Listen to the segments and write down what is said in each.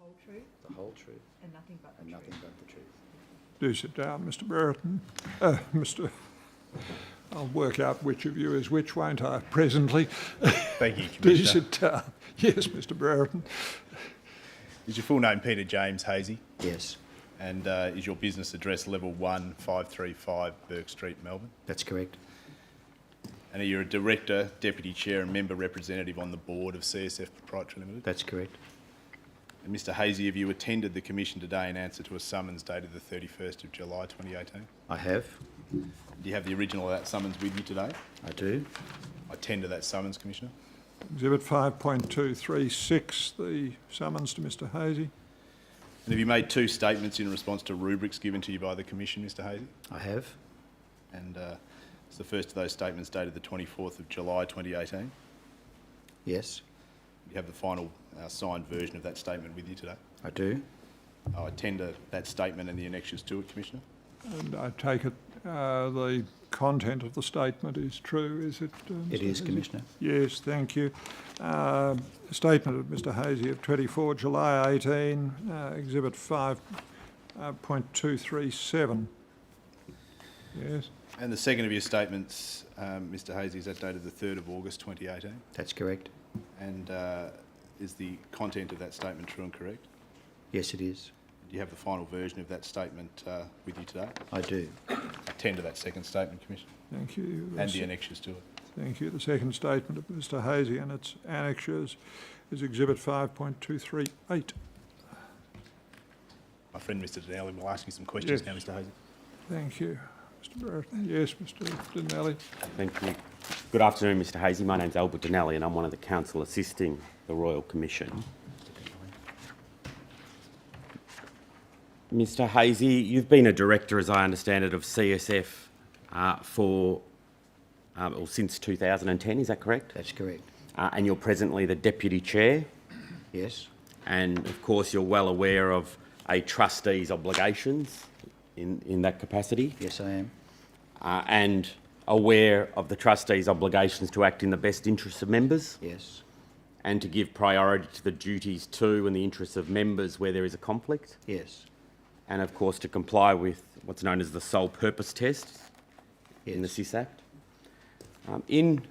whole truth, the whole truth, and nothing but the and truth. nothing but the truth. Do sit down, Mr. Brereton. I'll work out which of you is which, won't I, presently? Thank you, Do Commissioner. sit down. Yes, Mr. Brereton. Is your full name Peter James Haysey? Yes, And is your business address level 1, 535 Burke Street, Melbourne? that's correct. And are you a director, deputy chair and member representative on the board of CSF Proprietary Limited? That's correct. And Mr Haysey, have you attended the Commission today in answer to a summons dated the 31st of July 2018? I have. Do you have the original of that summons with you today? I do. I tender that summons, Commissioner. Exhibit 5.236, the summons to Mr. Haysey. And have you made 2 statements in response to rubrics given to you by the Commission, Mr Haysey? I have. And it's the first of those statements dated the 24th of July 2018. Yes, You have the final signed version of that statement with you today. I do. I tender that statement and the annexures to it, Commissioner. And I take it the content of the statement is true, is it? It Mr. is, Haysey? Commissioner. Yes, thank you. Statement of Mr. Haysey of 24 July 18, Exhibit 5.237. Yes, And the second of your statements, Mr Haysey, is that dated the 3rd of August 2018? That's correct. And is the content of that statement true and correct? Yes, it is. Do you have the final version of that statement with you today? I do. I tender that second statement, Commissioner, thank you. and the annexures to it. Thank you. The second statement of Mr. Haysey and its annexures is Exhibit 5.238. My friend Mr Donnelly will ask you some questions Yes. now, Mr Haysey. Thank you. Mr. Brereton. Yes, Mr. Donnelly. Thank you. Good afternoon, Mr Haysey. My name's Albert Donnelly and I'm one of the counsel assisting the Royal Commission. Mr Haysey, you've been a director, as I understand it, of CSF since 2010, is that correct? That's correct. And you're presently the deputy chair. Yes, And of course, you're well aware of a trustee's obligations in that capacity. yes, I am. And aware of the trustee's obligations to act in the best interests of members Yes, and to give priority to the duties to and the interests of members where there is a conflict, yes, and of course to comply with what's known as the sole purpose test in the yes. SIS Act. In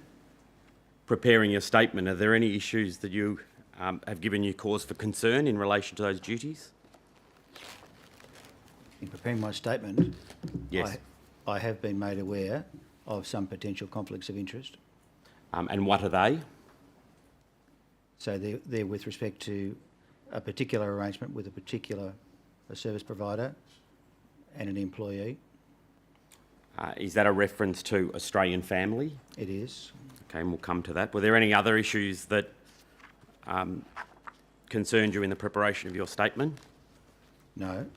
preparing your statement, are there any issues that you have given you cause for concern in relation to those duties? In preparing my statement, Yes. I have been made aware of some potential conflicts of interest. And what are they? So they're with respect to a particular arrangement with a particular service provider and an employee. Is that a reference to Australian Family? It is. Okay, and we'll come to that. Were there any other issues that concerned you in the preparation of your statement? No.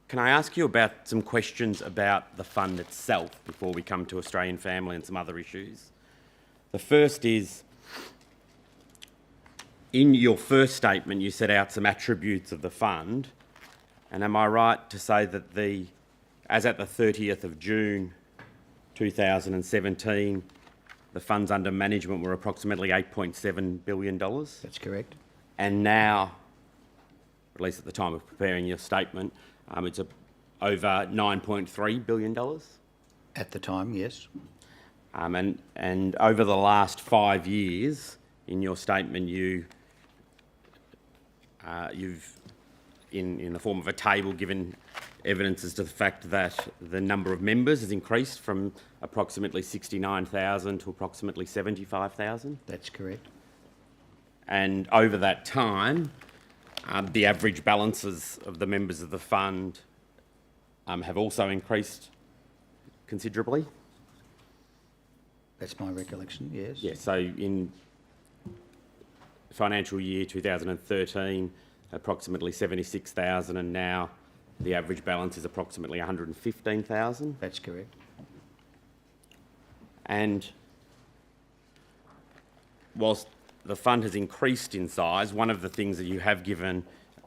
Can I ask you about some questions about the fund itself before we come to Australian Family and some other issues? The first is, in your first statement, you set out some attributes of the fund, and am I right to say that as at the 30th of June 2017, the funds under management were approximately $8.7 billion? That's correct. And now, at least at the time of preparing your statement, it's over $9.3 billion. At the time, yes. And over the last 5 years, in your statement, you've, in the form of a table, given evidence as to the fact that the number of members has increased from approximately 69,000 to approximately 75,000. That's correct. And over that time, the average balances of the members of the fund have also increased considerably. That's my recollection, yes. Yeah, so in financial year 2013, approximately 76,000, and now the average balance is approximately 115,000. That's correct. And whilst the fund has increased in size, one of the things that you have given,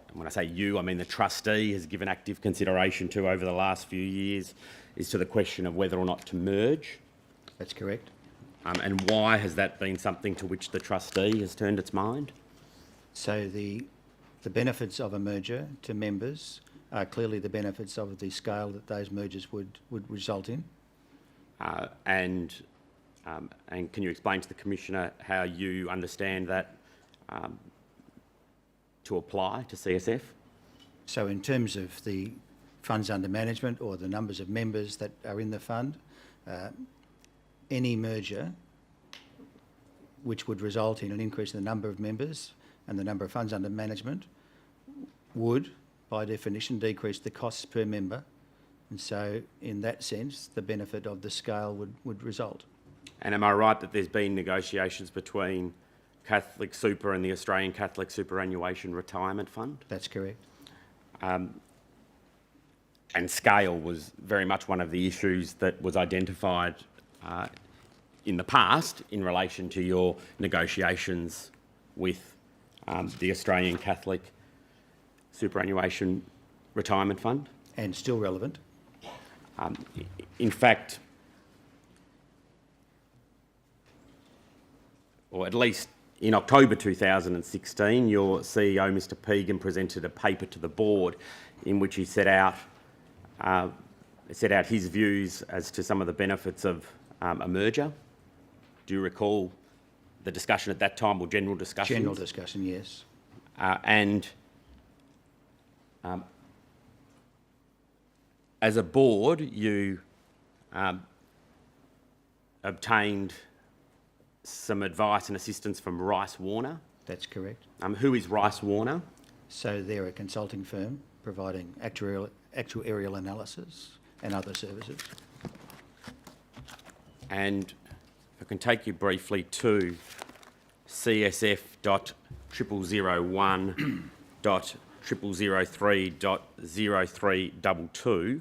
and when I say you, I mean the trustee has given active consideration to over the last few years, is to the question of whether or not to merge. That's correct. And why has that been something to which the trustee has turned its mind? So the benefits of a merger to members are clearly the benefits of the scale that those mergers would result in. And can you explain to the Commissioner how you understand that to apply to CSF? So in terms of the funds under management or the numbers of members that are in the fund, any merger which would result in an increase in the number of members and the number of funds under management would, by definition, decrease the costs per member. And so, in that sense, the benefit of the scale would result. And am I right that there's been negotiations between Catholic Super and the Australian Catholic Superannuation Retirement Fund? That's correct. And scale was very much one of the issues that was identified in the past in relation to your negotiations with the Australian Catholic Superannuation Retirement Fund. And still relevant. In fact, or at least in October 2016, your CEO, Mr. Pegan, presented a paper to the board in which he set out his views as to some of the benefits of a merger. Do you recall the discussion at that time, or general discussion? General discussion, yes. As a board, you obtained some advice and assistance from Rice Warner. That's correct. Who is Rice Warner? So they're a consulting firm providing actuarial analysis and other services. And if I can take you briefly to CSF.00001.003.0322.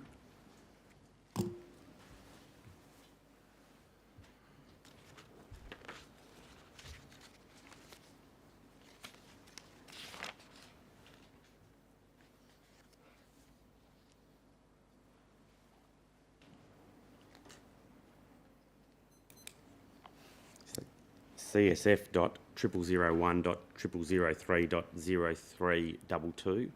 CSF.001.003.0322.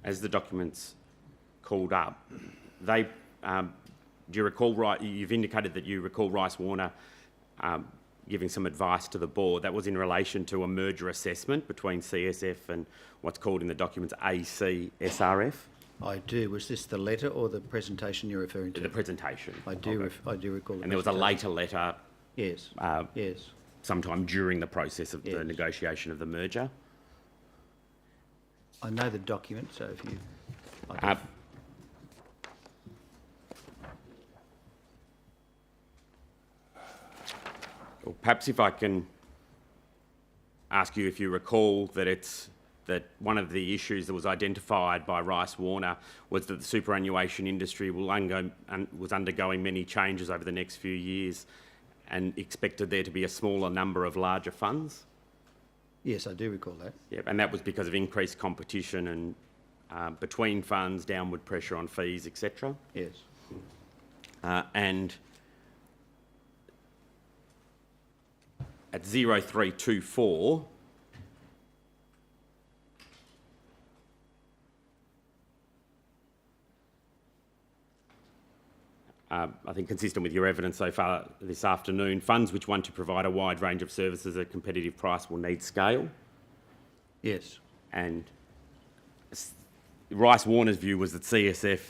As the documents called up, they, do you recall, you've indicated that you recall Rice Warner giving some advice to the board. That was in relation to a merger assessment between CSF and what's called in the documents ACSRF. I do. Was this the letter or the presentation you're referring to? The presentation. I do recall. And there was a later letter. Yes. Yes. Sometime during the process of the negotiation of the merger. I know the document, so if you... Well, perhaps if I can ask you if you recall that one of the issues that was identified by Rice Warner was that the superannuation industry was undergoing many changes over the next few years and expected there to be a smaller number of larger funds? Yes, I do recall that. Yep, and that was because of increased competition and between funds, downward pressure on fees, etc. Yes. And at 0324, I think consistent with your evidence so far this afternoon, funds which want to provide a wide range of services at a competitive price will need scale. Yes. And Rice Warner's view was that CSF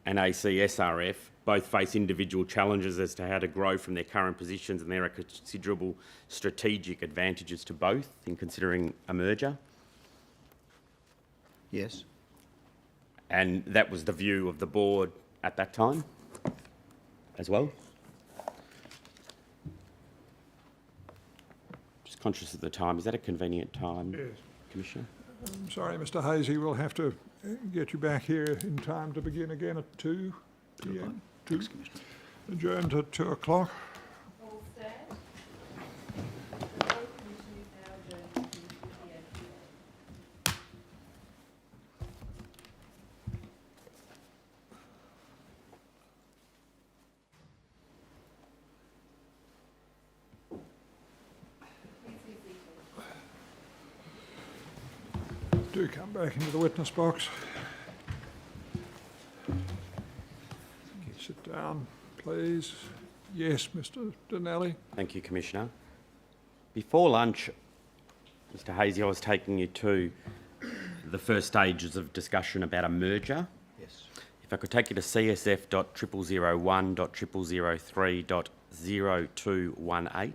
and ACSRF both face individual challenges as to how to grow from their current positions, and there are considerable strategic advantages to both in considering a merger. Yes. And that was the view of the board at that time as well. Just conscious of the time. Is that a convenient time, Yes. Commissioner? I'm sorry, Mr. Haysey, we'll have to get you back here in time to begin again at 2 p.m. Thanks, Commissioner. Adjourned at 2 o'clock. All stand. The Royal Commission is now adjourned. Do come back into the witness box. Sit down, please. Yes, Mr. Donnelly. Thank you, Commissioner. Before lunch, Mr. Haysey, I was taking you to the first stages of discussion about a merger. Yes. If I could take you to CSF.0001.000.0218.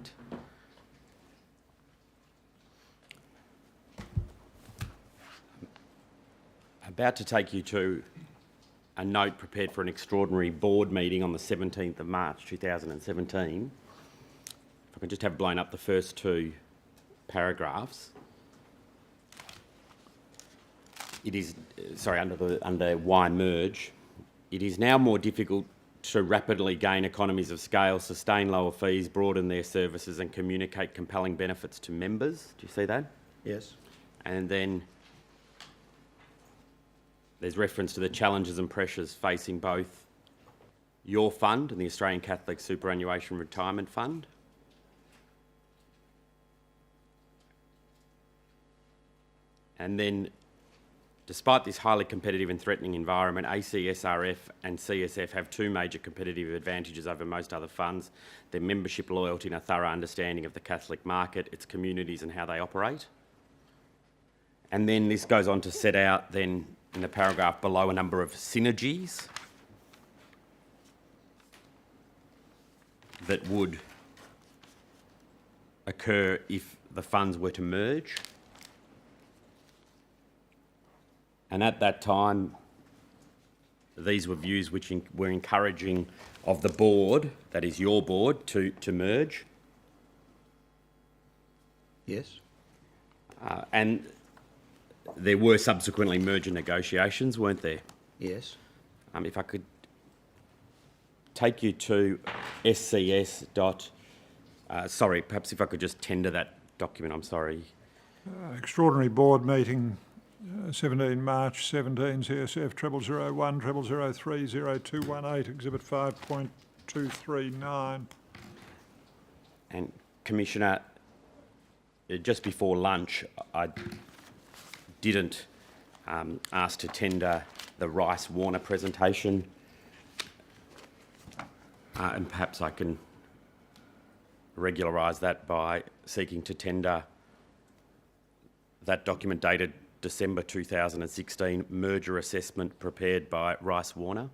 About to take you to a note prepared for an extraordinary board meeting on the 17th of March 2017. If I can just have blown up the first two paragraphs. It is, under why merge, it is now more difficult to rapidly gain economies of scale, sustain lower fees, broaden their services and communicate compelling benefits to members. Do you see that? Yes. And then there's reference to the challenges and pressures facing both your fund and the Australian Catholic Superannuation Retirement Fund. And then, despite this highly competitive and threatening environment, ACSRF and CSF have two major competitive advantages over most other funds: their membership loyalty and a thorough understanding of the Catholic market, its communities and how they operate. And then this goes on to set out then in the paragraph below a number of synergies that would occur if the funds were to merge. And at that time, these were views which were encouraging of the board, that is your board, to merge. Yes. And there were subsequently merger negotiations, weren't there? Yes. If I could take you to SCS dot... sorry, perhaps if I could just tender that document, I'm sorry. Extraordinary board meeting, 17 March 17, CSF 0001 0003 0218, Exhibit 5.239. And Commissioner, just before lunch, I didn't ask to tender the Rice-Warner presentation, and perhaps I can regularise that by seeking to tender that document dated December 2016, merger assessment prepared by Rice-Warner.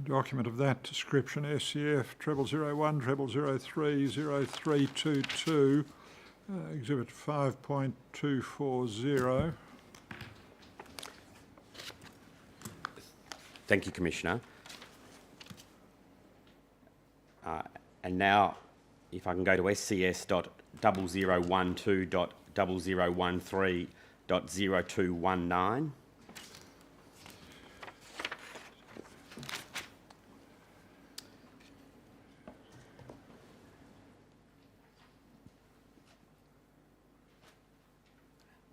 Document of that description, SCF 0001 0003 0322, Exhibit 5.240. Thank you, Commissioner. And now, if I can go to SCS.0012.0013.0219.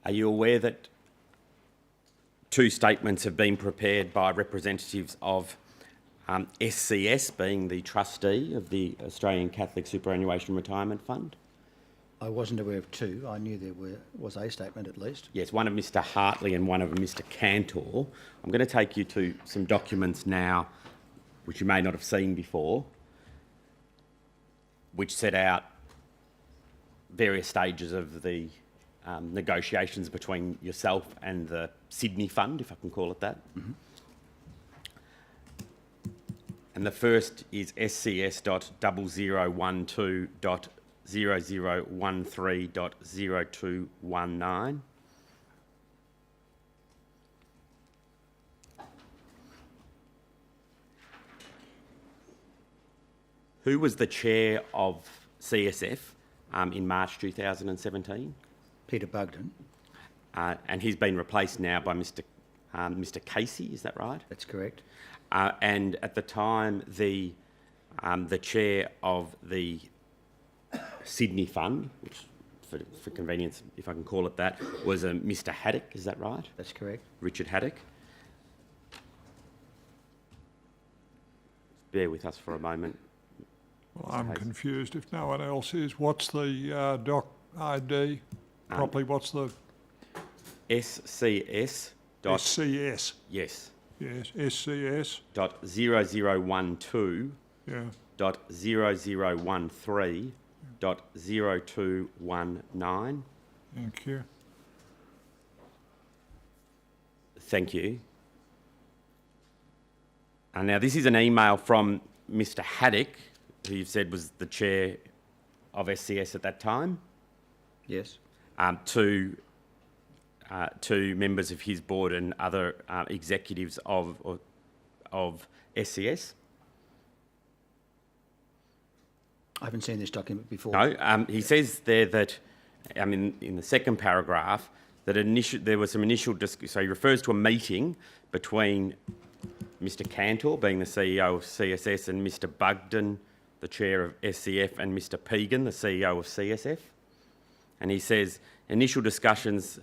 Are you aware that two statements have been prepared by representatives of SCS, being the trustee of the Australian Catholic Superannuation Retirement Fund? I wasn't aware of two. I knew there was a statement at least. Yes, one of Mr. Hartley and one of Mr. Cantor. I'm going to take you to some documents now which you may not have seen before, which set out various stages of the negotiations between yourself and the Sydney Fund, if I can call it that. Mm-hmm. And the first is SCS.0012.0013.0219. Who was the chair of CSF in March 2017? Peter Bugden. And he's been replaced now by Mr. Haysey, is that right? That's correct. And at the time, the chair of the Sydney Fund, which for convenience, if I can call it that, was a Mr. Haddock, is that right? That's correct. Richard Haddock. Bear with us for a moment. Well, I'm confused if no one else is. What's the doc ID? Properly, what's the SCS dot SCS. yes Yes, SCS. dot 0012 Yeah. dot 0013 dot 0219. Thank you. Thank you. And now this is an email from Mr. Haddock, who you've said was the chair of SCS at that time, Yes. to members of his board and other executives of SCS. I haven't seen this document before. No, he says there that, in the second paragraph, that there was some initial, so he refers to a meeting between Mr. Cantor, being the CEO of CSS, and Mr. Bugden, the chair of SCF, and Mr. Pegan, the CEO of CSF. And he says initial discussions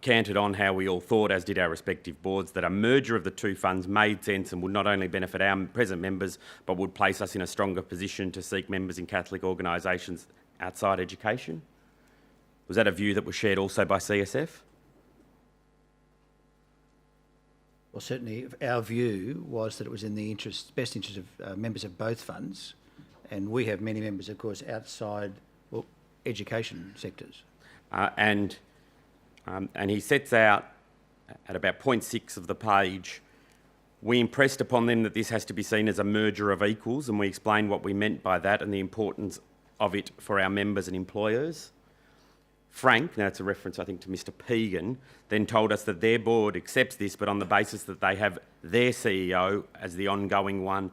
cantered on how we all thought, as did our respective boards, that a merger of the two funds made sense and would not only benefit our present members, but would place us in a stronger position to seek members in Catholic organisations outside education. Was that a view that was shared also by CSF? Well, certainly our view was that it was in the best interest of members of both funds, and we have many members, of course, outside education sectors. And he sets out at about point 6 of the page, we impressed upon them that this has to be seen as a merger of equals, and we explained what we meant by that and the importance of it for our members and employers. Frank, now it's a reference I think to Mr. Pegan, then told us that their board accepts this, but on the basis that they have their CEO as the ongoing one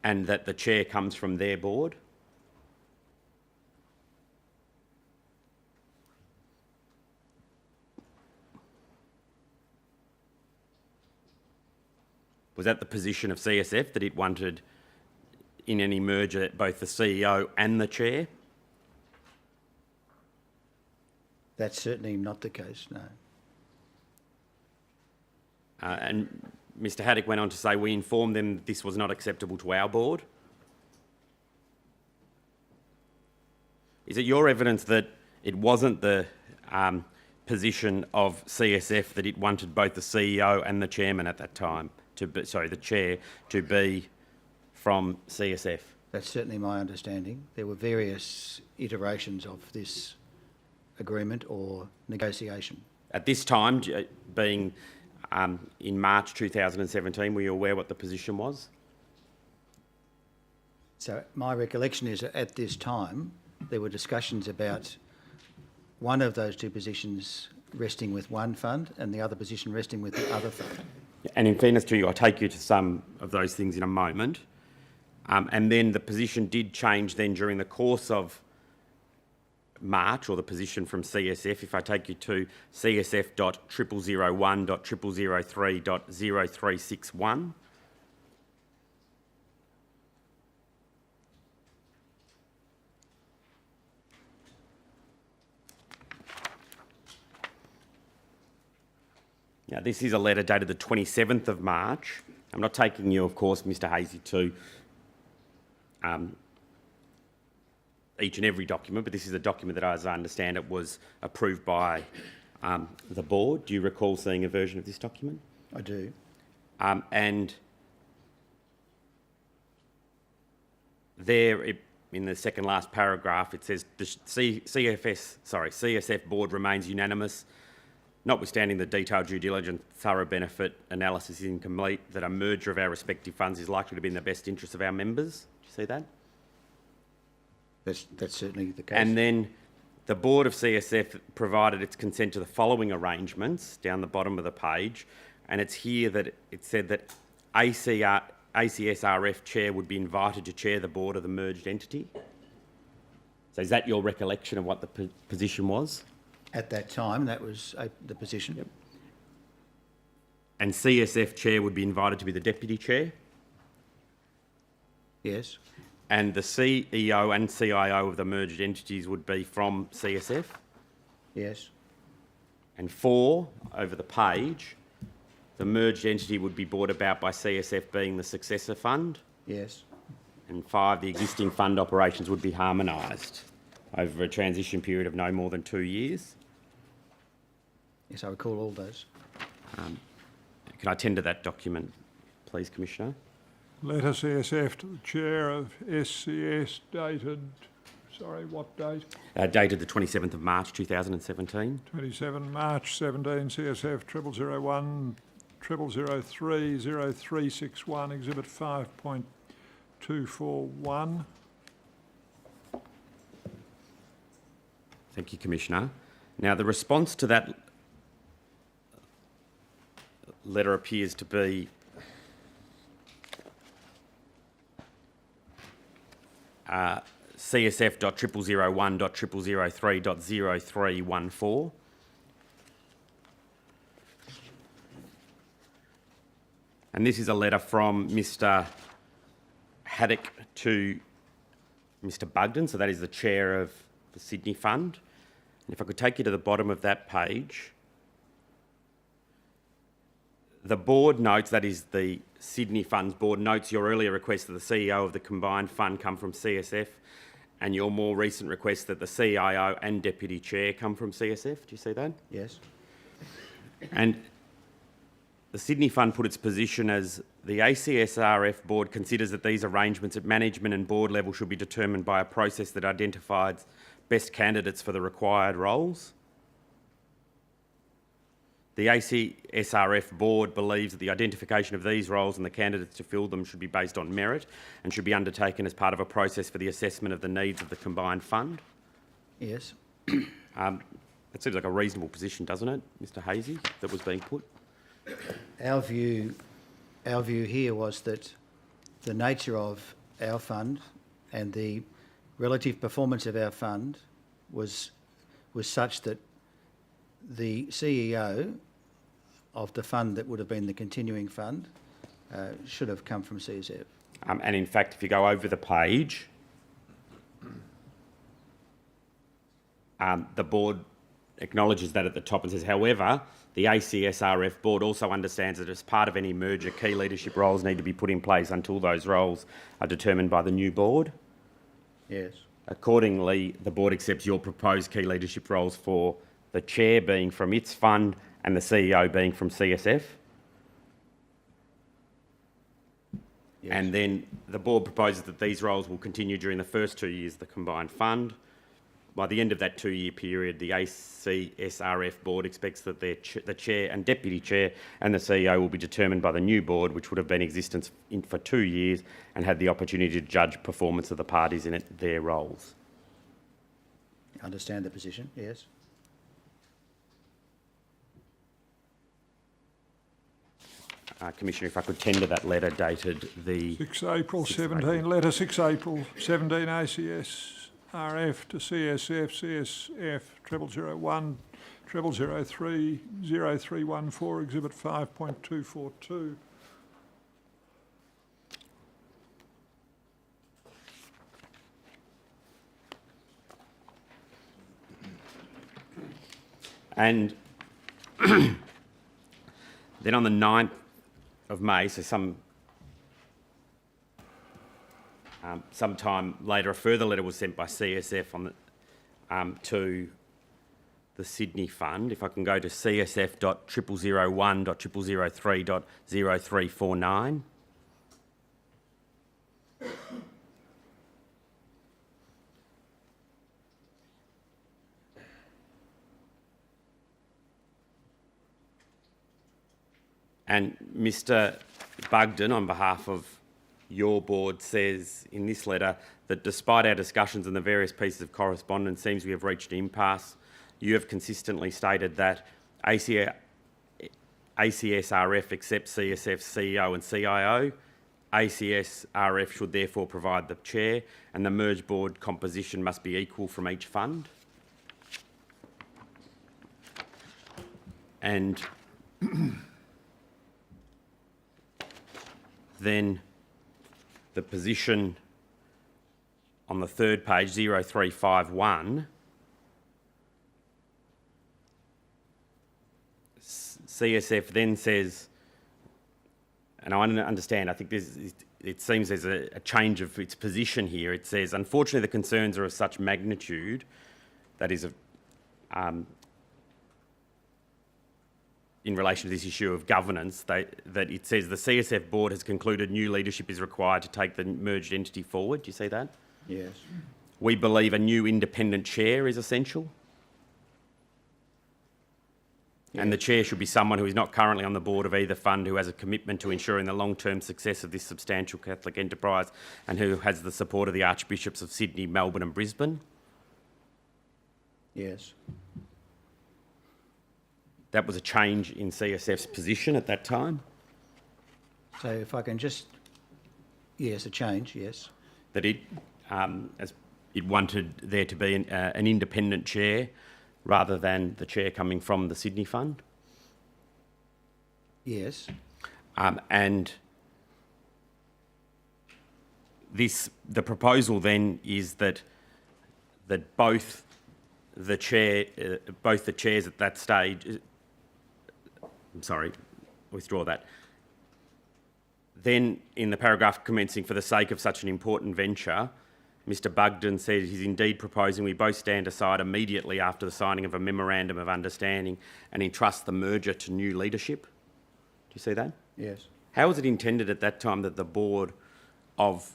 and that the chair comes from their board. Was that the position of CSF, that it wanted in any merger both the CEO and the chair? That's certainly not the case, no. And Mr. Haddock went on to say, we informed them that this was not acceptable to our board. Is it your evidence that it wasn't the position of CSF that it wanted both the CEO and the chairman at that time, the chair, to be from CSF? That's certainly my understanding. There were various iterations of this agreement or negotiation. At this time, being in March 2017, were you aware what the position was? So my recollection is that at this time there were discussions about one of those two positions resting with one fund and the other position resting with the other fund. And in fairness to you, I'll take you to some of those things in a moment. And then the position did change then during the course of March, or the position from CSF. If I take you to csf.0001.0003.0361. Now, this is a letter dated the 27th of March. I'm not taking you, of course, Mr. Haysey, to each and every document, but this is a document that, as I understand it, was approved by the board. Do you recall seeing a version of this document? I do. And there, in the second last paragraph, it says the CSF board remains unanimous, notwithstanding the detailed due diligence, thorough benefit analysis is incomplete, that a merger of our respective funds is likely to be in the best interest of our members. Do you see that? That's certainly the case. And then the board of CSF provided its consent to the following arrangements down the bottom of the page, and it's here that it said that ACSRF chair would be invited to chair the board of the merged entity. So is that your recollection of what the position was? At that time, that was the position. Yep. And CSF chair would be invited to be the deputy chair? Yes. And the CEO and CIO of the merged entities would be from CSF? Yes. And 4, over the page, the merged entity would be brought about by CSF being the successor fund? Yes. And 5, the existing fund operations would be harmonised over a transition period of no more than 2 years? Yes, I recall all those. Can I tender that document, please, Commissioner? Letter CSF to the Chair of SCS dated, sorry, what date? Dated the 27th of March 2017. 27 March 17, CSF 0001 0003 0361, Exhibit 5.241. Thank you, Commissioner. Now, the response to that letter appears to be CSF.0001.0003.0314. And this is a letter from Mr. Haddock to Mr. Bugden, so that is the chair of the Sydney Fund. And if I could take you to the bottom of that page, the board notes, that is the Sydney Fund's board notes, your earlier request that the CEO of the combined fund come from CSF, and your more recent request that the CIO and Deputy Chair come from CSF. Do you see that? Yes. And the Sydney Fund put its position as the ACSRF board considers that these arrangements at management and board level should be determined by a process that identifies best candidates for the required roles. The ACSRF board believes that the identification of these roles and the candidates to fill them should be based on merit and should be undertaken as part of a process for the assessment of the needs of the combined fund. Yes. That seems like a reasonable position, doesn't it, Mr. Haysey, that was being put? Our view here was that the nature of our fund and the relative performance of our fund was such that the CEO of the fund that would have been the continuing fund should have come from CSF. And in fact, if you go over the page, the board acknowledges that at the top and says, however, the ACSRF board also understands that as part of any merger, key leadership roles need to be put in place until those roles are determined by the new board. Yes. Accordingly, the board accepts your proposed key leadership roles for the chair being from its fund and the CEO being from CSF. Yes. And then the board proposes that these roles will continue during the first 2 years of the combined fund. By the end of that 2-year period, the ACSRF board expects that the chair and deputy chair and the CEO will be determined by the new board, which would have been in existence for 2 years and had the opportunity to judge performance of the parties in their roles. I understand the position, yes. Commissioner, if I could tender that letter dated the 6 April 6th of 17, April. letter 6 April 17 ACSRF to CSF, CSF 0001 0003 0314, Exhibit 5.242. And then on the 9th of May, so sometime later, a further letter was sent by CSF on the, to the Sydney Fund. If I can go to CSF.0001.0003.0349. And Mr. Bugden, on behalf of your board, says in this letter that despite our discussions and the various pieces of correspondence, seems we have reached an impasse. You have consistently stated that ACSRF accepts CSF's CEO and CIO. ACSRF should therefore provide the chair, and the merged board composition must be equal from each fund. And then the position on the third page, 0351, CSF then says, and I understand, I think it seems there's a change of its position here. It says, unfortunately, the concerns are of such magnitude that is in relation to this issue of governance, that it says the CSF board has concluded new leadership is required to take the merged entity forward. Do you see that? Yes. We believe a new independent chair is essential. And the chair should be someone who is not currently on the board of either fund, who has a commitment to ensuring the long-term success of this substantial Catholic enterprise and who has the support of the Archbishops of Sydney, Melbourne and Brisbane. Yes. That was a change in CSF's position at that time, So if I can just, yes, a change, yes. that it wanted there to be an independent chair rather than the chair coming from the Sydney Fund. Yes. And the proposal then is that both the chairs at that stage. I'm sorry, withdraw that. Then, in the paragraph commencing, for the sake of such an important venture, Mr Bugden said he's indeed proposing we both stand aside immediately after the signing of a memorandum of understanding and entrust the merger to new leadership. Do you see that? Yes. How was it intended at that time that the board of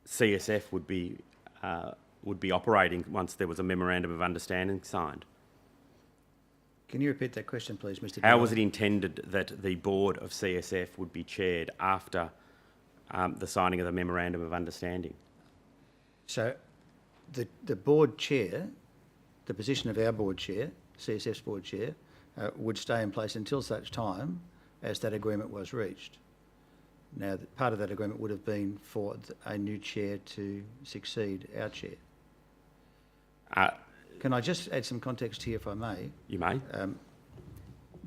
CSF would be operating once there was a memorandum of understanding signed? Can you repeat that question, please, Mr. How Dillon? was it intended that the board of CSF would be chaired after the signing of the memorandum of understanding? So the board chair, the position of our board chair, CSF's board chair, would stay in place until such time as that agreement was reached. Now, part of that agreement would have been for a new chair to succeed our chair. Can I just add some context here, if I may? You may.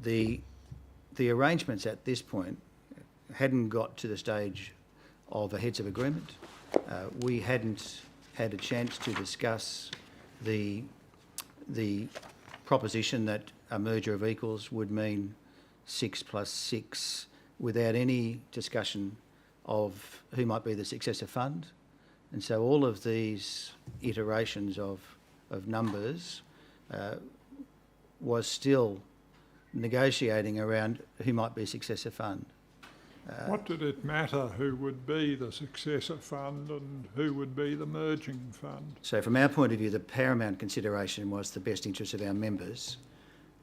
The arrangements at this point hadn't got to the stage of a heads of agreement. We hadn't had a chance to discuss the proposition that a merger of equals would mean 6 + 6 without any discussion of who might be the successor fund. And so all of these iterations of numbers was still negotiating around who might be successor fund. What did it matter who would be the successor fund and who would be the merging fund? So from our point of view, the paramount consideration was the best interest of our members,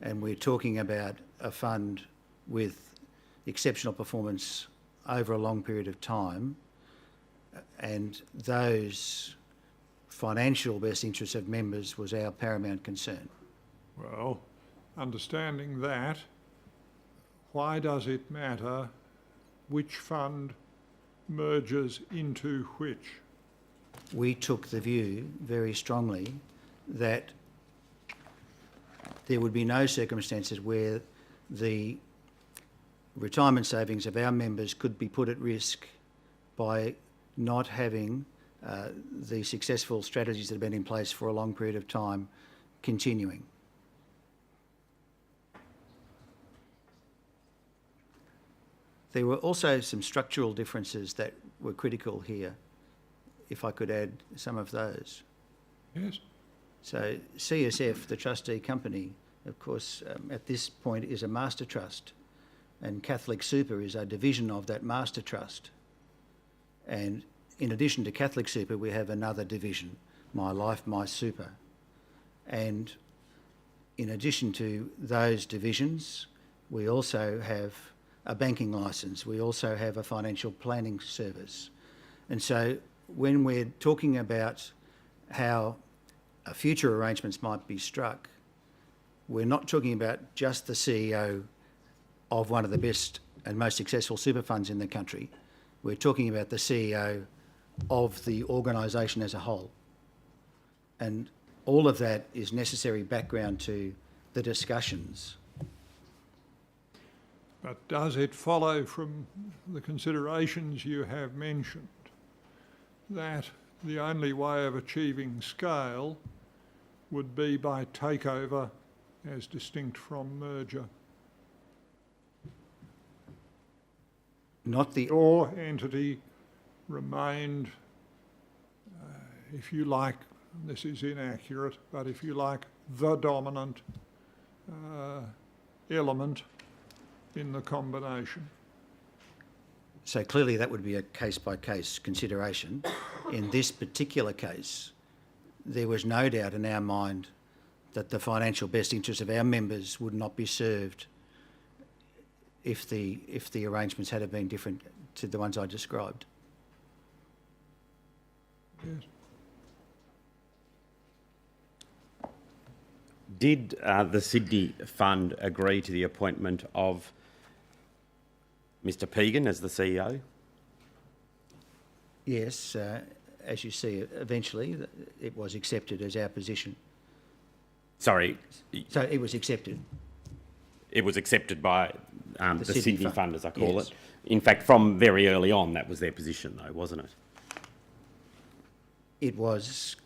and we're talking about a fund with exceptional performance over a long period of time, and those financial best interests of members was our paramount concern. Well, understanding that, why does it matter which fund merges into which? We took the view very strongly that there would be no circumstances where the retirement savings of our members could be put at risk by not having the successful strategies that have been in place for a long period of time continuing. There were also some structural differences that were critical here, if I could add some of those. Yes. So CSF, the trustee company, of course, at this point is a master trust, and Catholic Super is a division of that master trust. And in addition to Catholic Super, we have another division, My Life, My Super. And in addition to those divisions, we also have a banking licence. We also have a financial planning service. And so when we're talking about how future arrangements might be struck, we're not talking about just the CEO of one of the best and most successful super funds in the country. We're talking about the CEO of the organisation as a whole. And all of that is necessary background to the discussions. But does it follow from the considerations you have mentioned that the only way of achieving scale would be by takeover as distinct from merger? Not the... Your entity remained, if you like, this is inaccurate, but if you like, the dominant element in the combination. So clearly that would be a case-by-case consideration. In this particular case, there was no doubt in our mind that the financial best interest of our members would not be served if the arrangements had been different to the ones I described. Yes. Did the Sydney Fund agree to the appointment of Mr Pegan as the CEO? Yes, as you see, eventually it was accepted as our position. Sorry, So it was accepted. it was accepted by the Sydney Fund, as I call yes. it. In fact, from very early on, that was their position, though, wasn't it? It was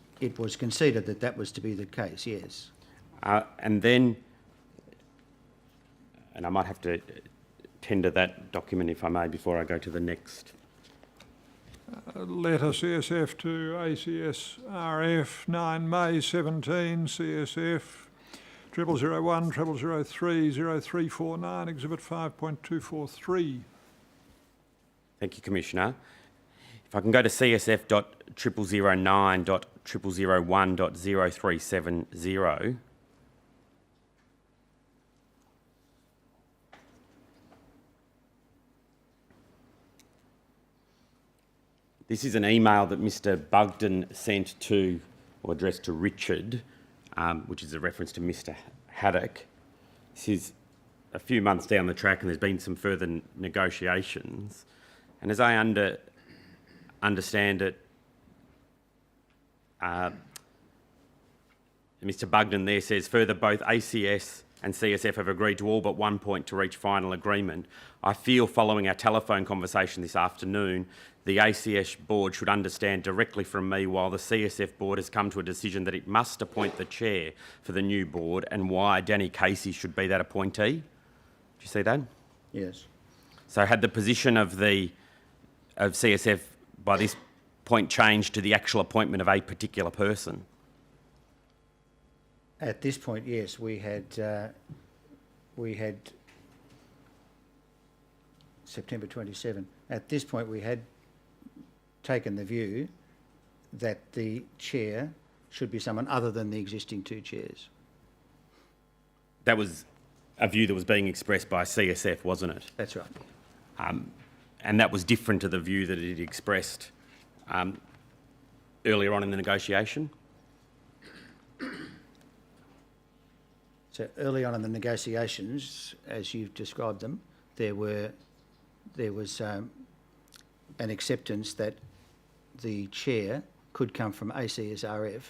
conceded that that was to be the case, yes. And then, and I might have to tender that document, if I may, before I go to the next. Letter CSF to ACSRF 9 May 17, CSF 0001 0003 0349, Exhibit 5.243. Thank you, Commissioner. If I can go to CSF.009.001.0370. This is an email that Mr Bugden sent to, or addressed to Richard, which is a reference to Mr Haddock. This is a few months down the track and there's been some further negotiations. And as I understand it, Mr Bugden there says, further, both ACS and CSF have agreed to all but one point to reach final agreement. I feel following our telephone conversation this afternoon, the ACS board should understand directly from me while the CSF board has come to a decision that it must appoint the chair for the new board and why Danny Haysey should be that appointee. Do you see that? Yes. So had the position of CSF by this point changed to the actual appointment of a particular person? At this point, yes, we had September 27. At this point, we had taken the view that the chair should be someone other than the existing two chairs. That was a view that was being expressed by CSF, wasn't it? That's right. And that was different to the view that it expressed earlier on in the negotiation? So early on in the negotiations, as you've described them, there was an acceptance that the chair could come from ACSRF,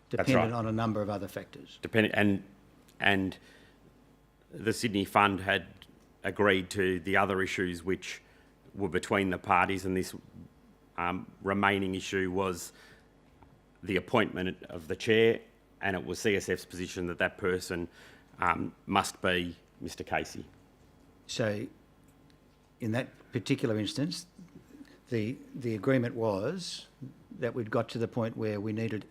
dependent on a number of other factors. And the Sydney Fund had agreed to the other issues which were between the parties, and this remaining issue was the appointment of the chair, and it was CSF's position that that person must be Mr Haysey. So In that particular instance, the agreement was that we'd got to the point where we needed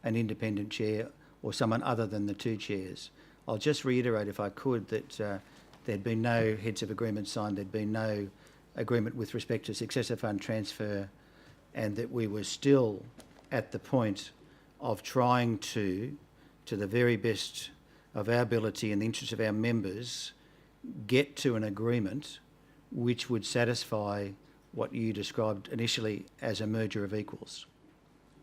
an independent chair or someone other than the two chairs. I'll just reiterate, if I could, that there'd been no heads of agreement signed, there'd been no agreement with respect to successor fund transfer, and that we were still at the point of trying to the very best of our ability and the interest of our members, get to an agreement which would satisfy what you described initially as a merger of equals.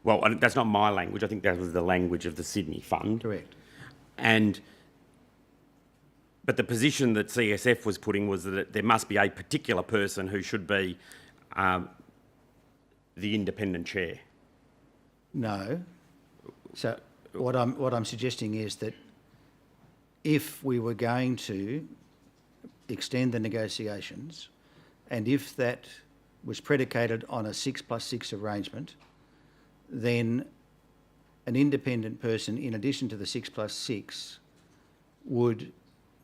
Well, that's not my language. I think that was the language of the Sydney Fund. Correct. But the position that CSF was putting was that there must be a particular person who should be the independent chair. No. So what I'm suggesting is that if we were going to extend the negotiations, and if that was predicated on a 6+6 arrangement, then an independent person, in addition to the 6+6, would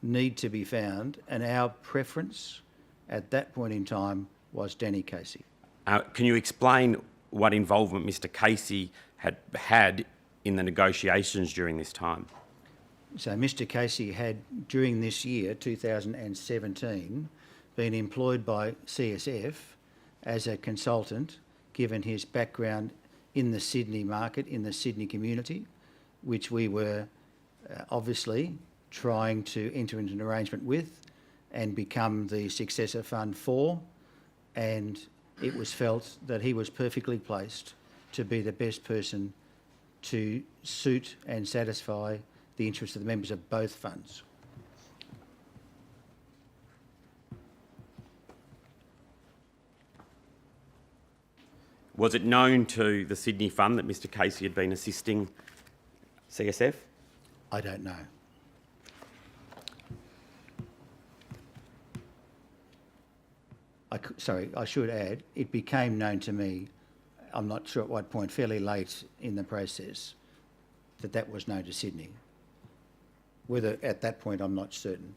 need to be found, and our preference at that point in time was Danny Haysey. Can you explain what involvement Mr Haysey had in the negotiations during this time? So Mr Casey had, during this year, 2017, been employed by CSF as a consultant, given his background in the Sydney market, in the Sydney community, which we were obviously trying to enter into an arrangement with and become the successor fund for, and it was felt that he was perfectly placed to be the best person to suit and satisfy the interests of the members of both funds. Was it known to the Sydney Fund that Mr Casey had been assisting CSF? I don't know. Sorry, I should add, it became known to me, I'm not sure at what point, fairly late in the process, that that was known to Sydney. Whether at that point, I'm not certain.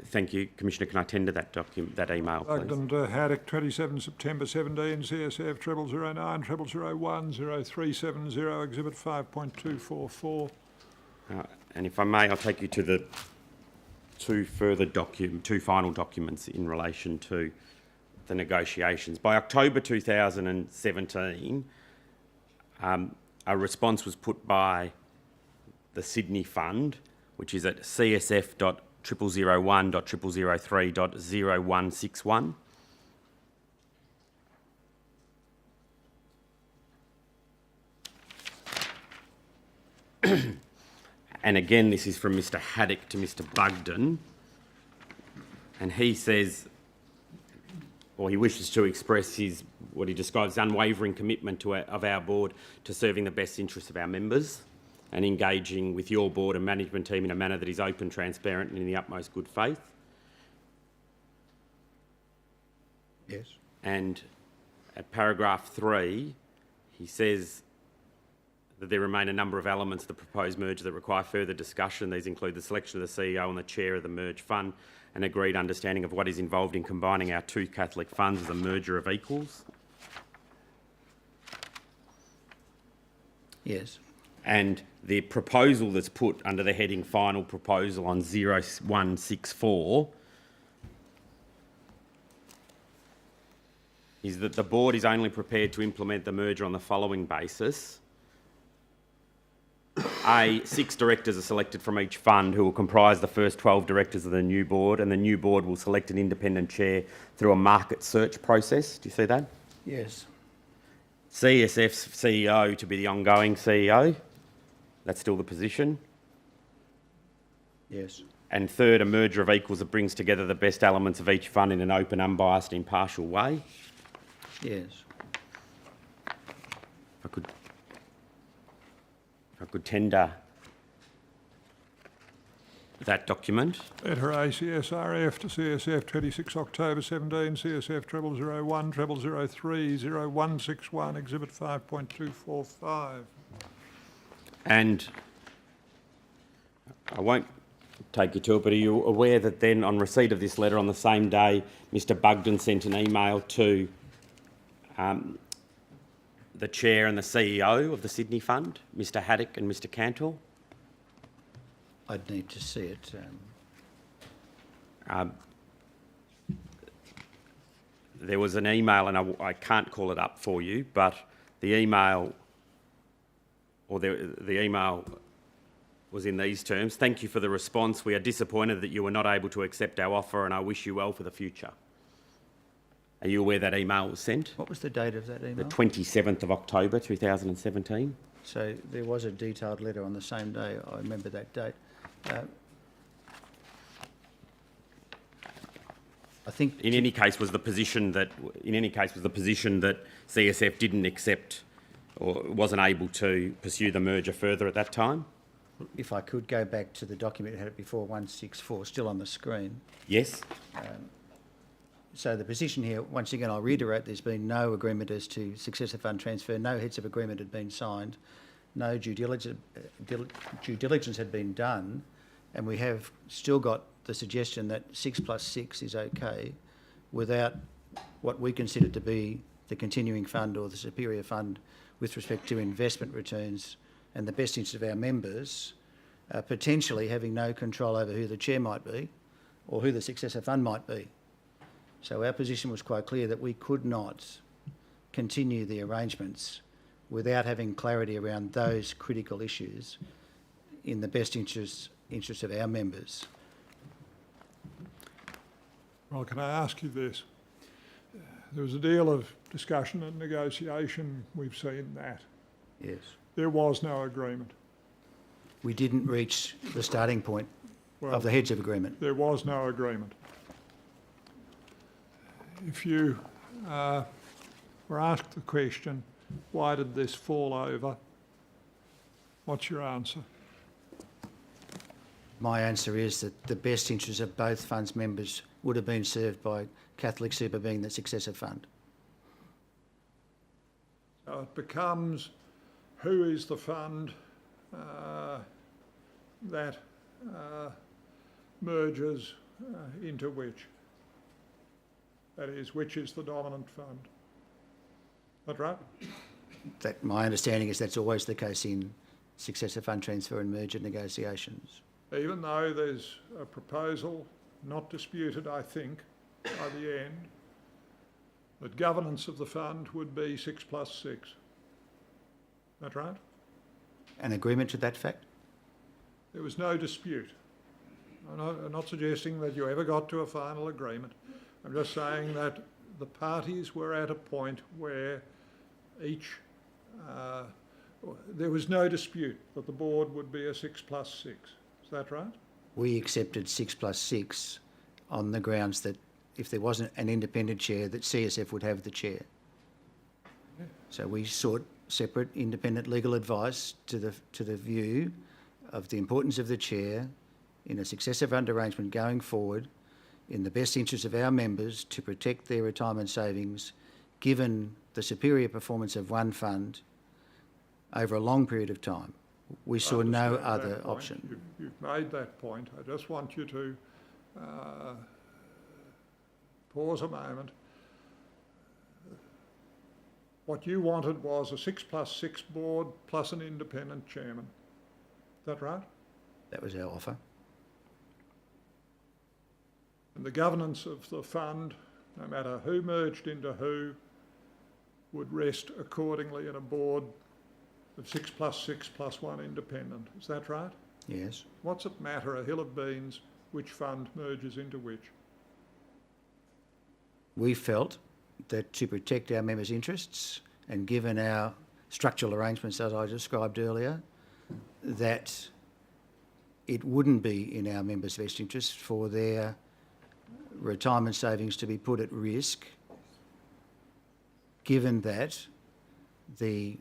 Thank you. Commissioner, can I tender that email, please? Bugden to Haddock, 27 September 17, CSF 0009 0001 0370, Exhibit 5.244. And if I may, I'll take you to the two final documents in relation to the negotiations. By October 2017, a response was put by the Sydney Fund, which is at csf.0001.0003.0161. And again, this is from Mr Haddock to Mr Bugden. And he says, or he wishes to express what he describes as unwavering commitment of our board to serving the best interests of our members and engaging with your board and management team in a manner that is open, transparent and in the utmost good faith. Yes. And at paragraph 3, he says that there remain a number of elements of the proposed merger that require further discussion. These include the selection of the CEO and the chair of the merged fund, an agreed understanding of what is involved in combining our two Catholic funds as a merger of equals. Yes. And the proposal that's put under the heading final proposal on 0164 is that the board is only prepared to implement the merger on the following basis. A, 6 directors are selected from each fund who will comprise the first 12 directors of the new board, and the new board will select an independent chair through a market search process. Do you see that? Yes. CSF's CEO to be the ongoing CEO. That's still the position. Yes. And third, a merger of equals that brings together the best elements of each fund in an open, unbiased, impartial way. Yes. If I could tender that document. Letter ACSRF to CSF 26 October 17, CSF 0001 0003 0161, Exhibit 5.245. And I won't take you to it, but are you aware that then on receipt of this letter on the same day, Mr Bugden sent an email to the chair and the CEO of the Sydney Fund, Mr Haddock and Mr Cantle? I'd need to see it. There was an email, and I can't call it up for you, but the email, or the email was in these terms: "Thank you for the response. We are disappointed that you were not able to accept our offer, and I wish you well for the future." Are you aware that email was sent? What was the date of that email? The 27th of October 2017. So there was a detailed letter on the same day. I remember that date. I think In any case, was the position that CSF didn't accept or wasn't able to pursue the merger further at that time? if I could go back to the document that had it before, 164, still on the screen. Yes. So the position here, once again, I'll reiterate, there's been no agreement as to successor fund transfer, no heads of agreement had been signed, no due diligence had been done, and we have still got the suggestion that 6 + 6 is okay without what we consider to be the continuing fund or the superior fund with respect to investment returns and the best interest of our members, potentially having no control over who the chair might be or who the successor fund might be. So our position was quite clear that we could not continue the arrangements without having clarity around those critical issues in the best interest of our members. Well, can I ask you this? There was a deal of discussion and negotiation. We've seen that. Yes. There was no agreement. We didn't reach the starting point Well, of the heads of agreement. there was no agreement. If you were asked the question, why did this fall over? What's your answer? My answer is that the best interests of both funds members would have been served by Catholic Super being the successor fund. So it becomes, who is the fund that merges into which? That is, which is the dominant fund? Is that right? That my understanding is that's always the case in successor fund transfer and merger negotiations. Even though there's a proposal, not disputed, I think, by the end, that governance of the fund would be 6 plus 6. Is that right? An agreement to that fact? There was no dispute. I'm not suggesting that you ever got to a final agreement. I'm just saying that the parties were at a point where each, there was no dispute that the board would be a 6 plus 6. Is that right? We accepted 6 plus 6 on the grounds that if there wasn't an independent chair, that CSF would have the chair. Yeah. So we sought separate independent legal advice to the view of the importance of the chair in a successor fund arrangement going forward in the best interest of our members to protect their retirement savings given the superior performance of one fund over a long period of time. We saw no other option. You've made that point. I just want you to pause a moment. What you wanted was a 6 plus 6 board plus an independent chairman. Is that right? That was our offer. And the governance of the fund, no matter who merged into who, would rest accordingly in a board of 6 plus 6 plus 1 independent. Is that right? Yes. What's it matter, a hill of beans, which fund merges into which? We felt that to protect our members' interests and given our structural arrangements as I described earlier, that it wouldn't be in our members' best interest for their retirement savings to be put at risk, given that the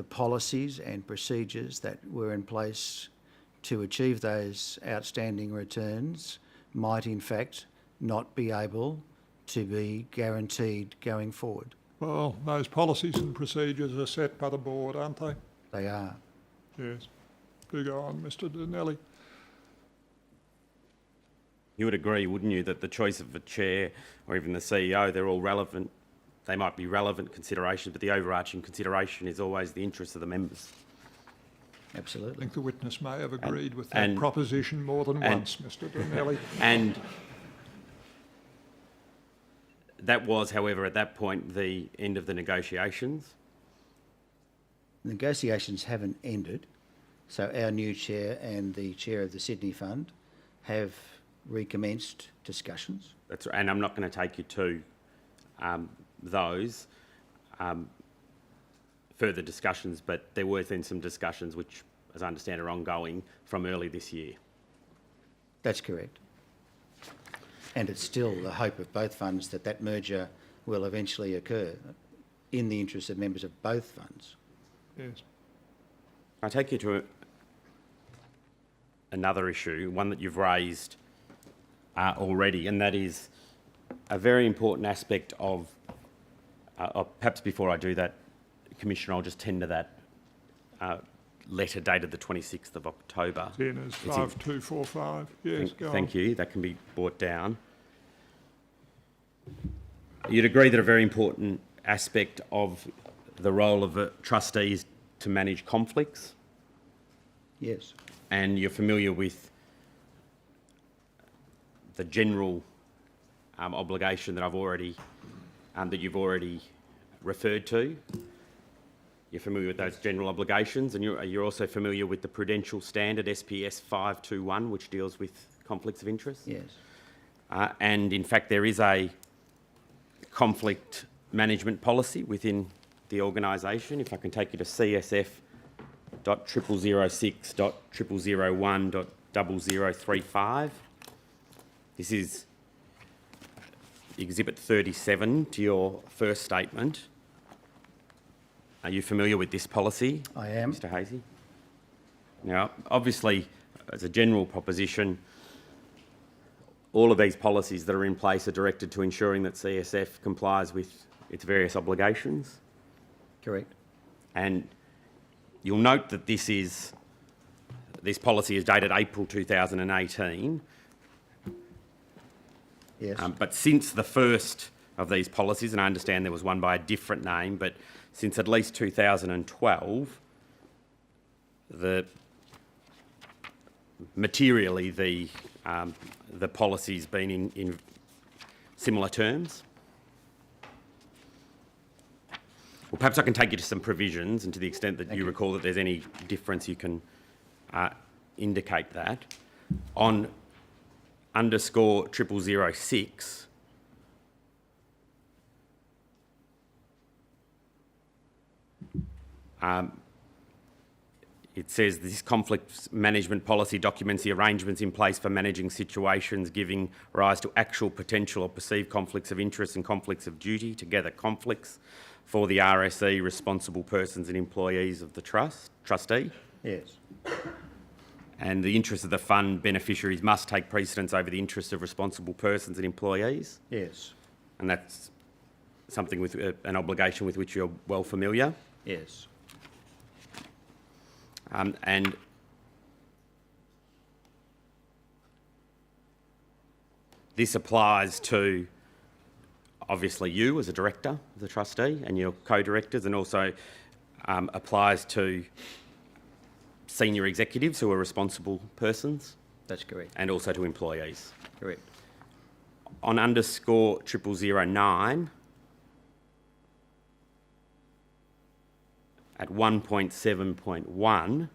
policies and procedures that were in place to achieve those outstanding returns might in fact not be able to be guaranteed going forward. Well, those policies and procedures are set by the board, aren't they? They are. Yes. Do go on, Mr. Donnelly. You would agree, wouldn't you, that the choice of a chair or even the CEO, they're all relevant. They might be relevant considerations, but the overarching consideration is always the interests of the members. I Absolutely. think the witness may have agreed with that proposition more than once, Mr. Donnelly. And that was, however, at that point, the end of the negotiations. Negotiations haven't ended, so our new chair and the chair of the Sydney Fund have recommenced discussions. That's right, and I'm not going to take you to those further discussions, but there were then some discussions which, as I understand, are ongoing from early this year. That's correct. And it's still the hope of both funds that that merger will eventually occur in the interest of members of both funds. Yes. I take you to another issue, one that you've raised already, and that is a very important aspect of, perhaps before I do that, Commissioner, I'll just tender that letter dated the 26th of October. It's in as 5245. Yes, go on. Thank you, that can be brought down. You'd agree that a very important aspect of the role of a trustee is to manage conflicts, Yes. and you're familiar with the general obligation that that you've already referred to. You're familiar with those general obligations, and you're also familiar with the prudential standard SPS 521, which deals with conflicts of interest. Yes. And in fact, there is a conflict management policy within the organisation. If I can take you to CSF.006.001.0035. This is Exhibit 37 to your first statement. Are you familiar with this policy? I am. Mr. Haysey? Now, obviously, as a general proposition, all of these policies that are in place are directed to ensuring that CSF complies with its various obligations. Correct. And you'll note that this policy is dated April 2018. Yes. But since the first of these policies, and I understand there was one by a different name, but since at least 2012, materially the policy's been in similar terms. Well, perhaps I can take you to some provisions, and to the extent that you recall that there's any difference, you can indicate that. On _0006, it says this conflict management policy documents the arrangements in place for managing situations giving rise to actual, potential or perceived conflicts of interest and conflicts of duty, together conflicts for the RSE, responsible persons and employees of the trustee. Yes. And the interests of the fund beneficiaries must take precedence over the interests of responsible persons and employees. Yes. And that's something with an obligation with which you're well familiar. Yes. And this applies to, obviously, you as a director of the trustee and your co-directors, and also applies to senior executives who are responsible persons. That's correct. And also to employees. Correct. On _0009, at 1.7.1,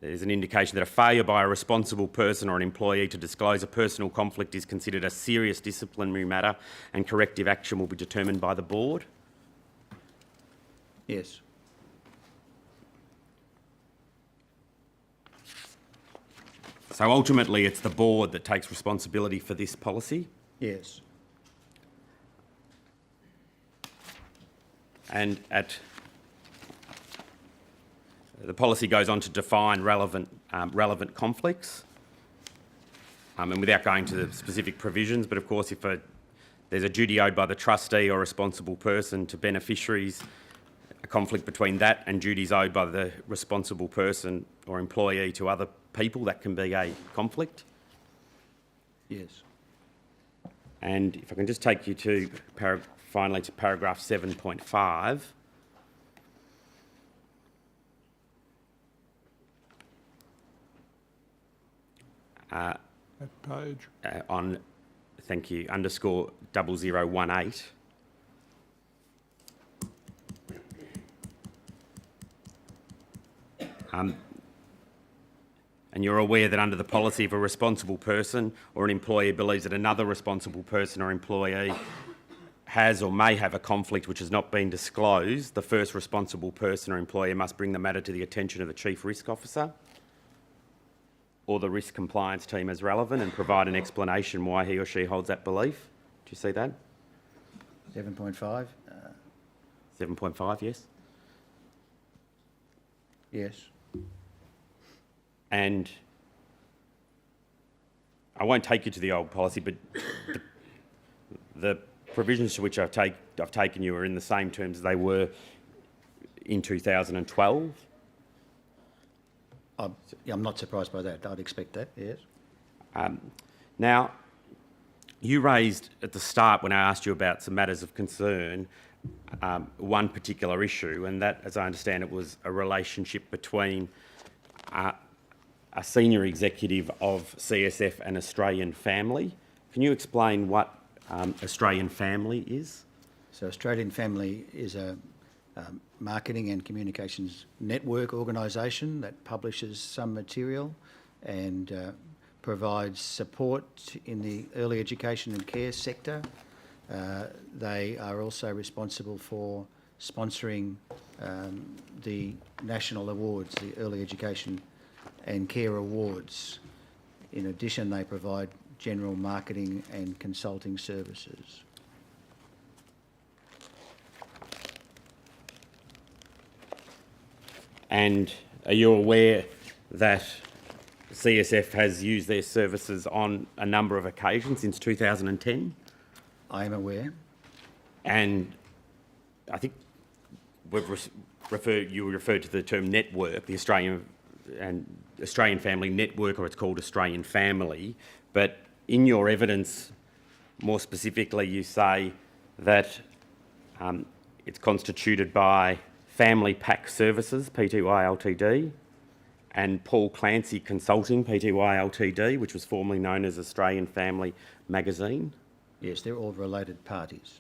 there's an indication that a failure by a responsible person or an employee to disclose a personal conflict is considered a serious disciplinary matter and corrective action will be determined by the board. Yes. So ultimately it's the board that takes responsibility for this policy. Yes. And the policy goes on to define relevant conflicts, and without going to the specific provisions, but of course if there's a duty owed by the trustee or responsible person to beneficiaries, a conflict between that and duties owed by the responsible person or employee to other people, that can be a conflict. Yes. And if I can just take you to finally to paragraph 7.5. That page. On, thank you, _0018. And you're aware that under the policy, if a responsible person or an employee believes that another responsible person or employee has or may have a conflict which has not been disclosed, the first responsible person or employee must bring the matter to the attention of the Chief Risk Officer or the risk compliance team as relevant and provide an explanation why he or she holds that belief. Do you see that? 7.5? 7.5, yes. Yes. And I won't take you to the old policy, but the provisions to which I've taken you are in the same terms as they were in 2012. I'm not surprised by that. I'd expect that, yes. Now, you raised at the start when I asked you about some matters of concern one particular issue, and that, as I understand it, was a relationship between a senior executive of CSF and Australian Family. Can you explain what Australian Family is? So Australian Family is a marketing and communications network organisation that publishes some material and provides support in the early education and care sector. They are also responsible for sponsoring the national awards, the Early Education and Care Awards. In addition, they provide general marketing and consulting services. And are you aware that CSF has used their services on a number of occasions since 2010? I am aware. And I think you referred to the term network, the Australian Family Network, or it's called Australian Family. But in your evidence, more specifically, you say that it's constituted by Family Pack Services, Pty Ltd, and Paul Clancy Consulting, Pty Ltd, which was formerly known as Australian Family Magazine. Yes, they're all related parties.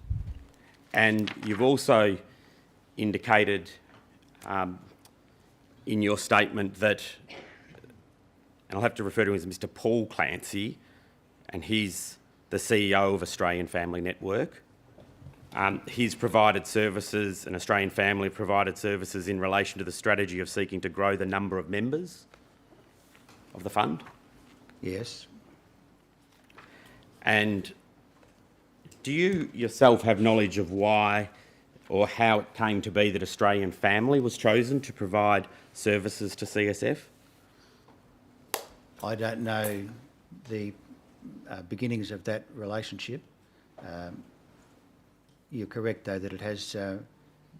And you've also indicated in your statement that, and I'll have to refer to him as Mr. Paul Clancy, and he's the CEO of Australian Family Network. He's provided services, and Australian Family provided services in relation to the strategy of seeking to grow the number of members of the fund. Yes. And do you yourself have knowledge of why or how it came to be that Australian Family was chosen to provide services to CSF? I don't know the beginnings of that relationship. You're correct, though, that it has